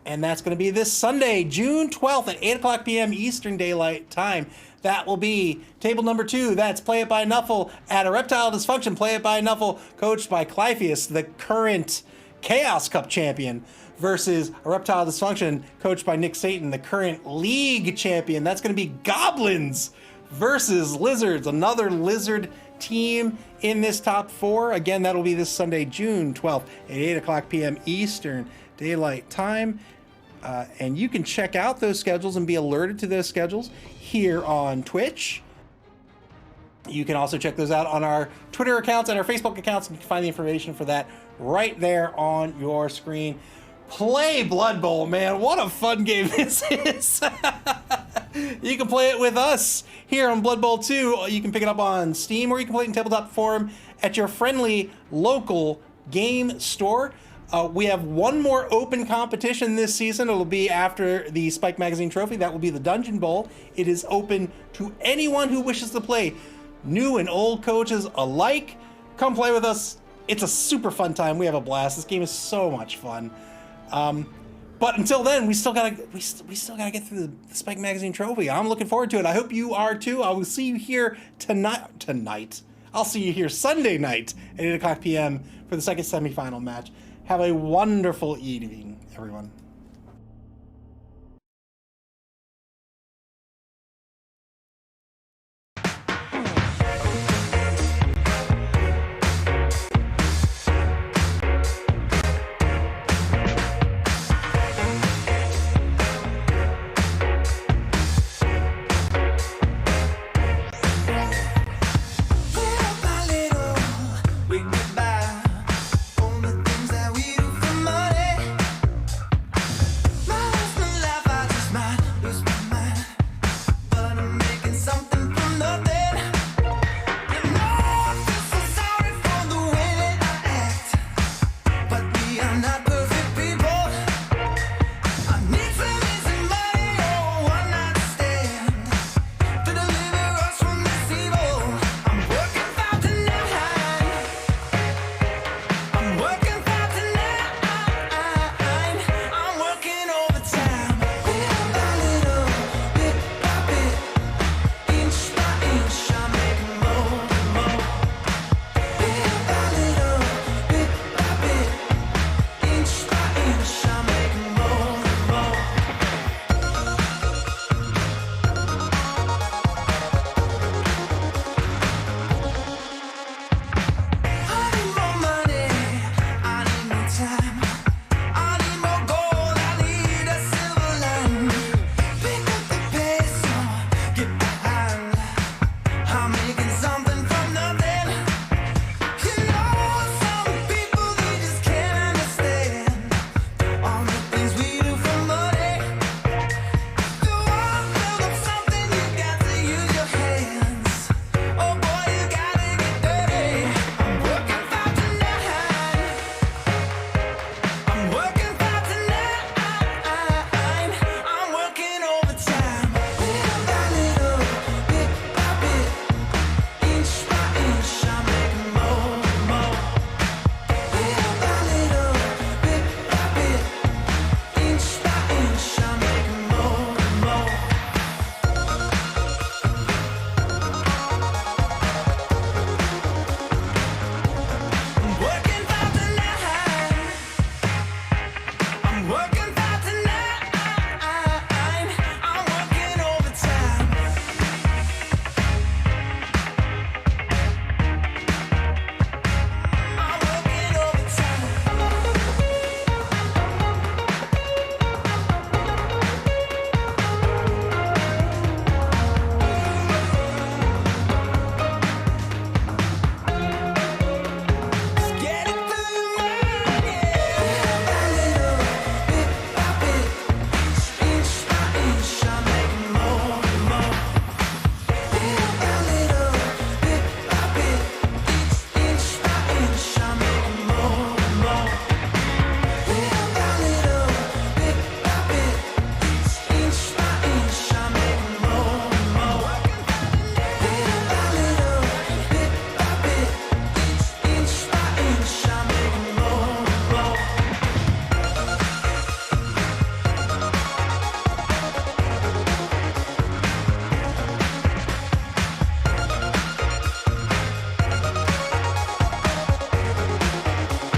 Speaker 1: And that's going to be this Sunday, June 12th at 8 o'clock p.m. Eastern Daylight Time. That will be table number 2. That's Play It by Nuffle at Erectile Dysfunction. Play It by Nuffle, coached by Clypheus, the current Chaos Cup champion, versus Erectile Dysfunction, coached by Nick Satan, the current league champion. That's going to be Goblins versus Lizards, another Lizard team in this top 4. Again, that'll be this Sunday, June 12th at 8 o'clock p.m. Eastern Daylight Time. And you can check out those schedules and be alerted to those schedules here on Twitch. You can also check those out on our Twitter accounts and our Facebook accounts, and you can find the information for that right there on your screen. Play Blood Bowl, man. What a fun game this is. You can play it with us here on Blood Bowl 2. You can pick it up on Steam, or you can play it in Tabletop Forum at your friendly local game store. We have one more open competition this season. It'll be after the Spike Magazine Trophy. That will be the Dungeon Bowl. It is open to anyone who wishes to play, new and old coaches alike. Come play with us. It's a super fun time. We have a blast. This game is so much fun. But until then, we still gotta get through the Spike Magazine Trophy. I'm looking forward to it. I hope you are too. I will see you here tonight. I'll see you here Sunday night at 8 o'clock p.m. for the second semifinal match. Have a wonderful evening, everyone.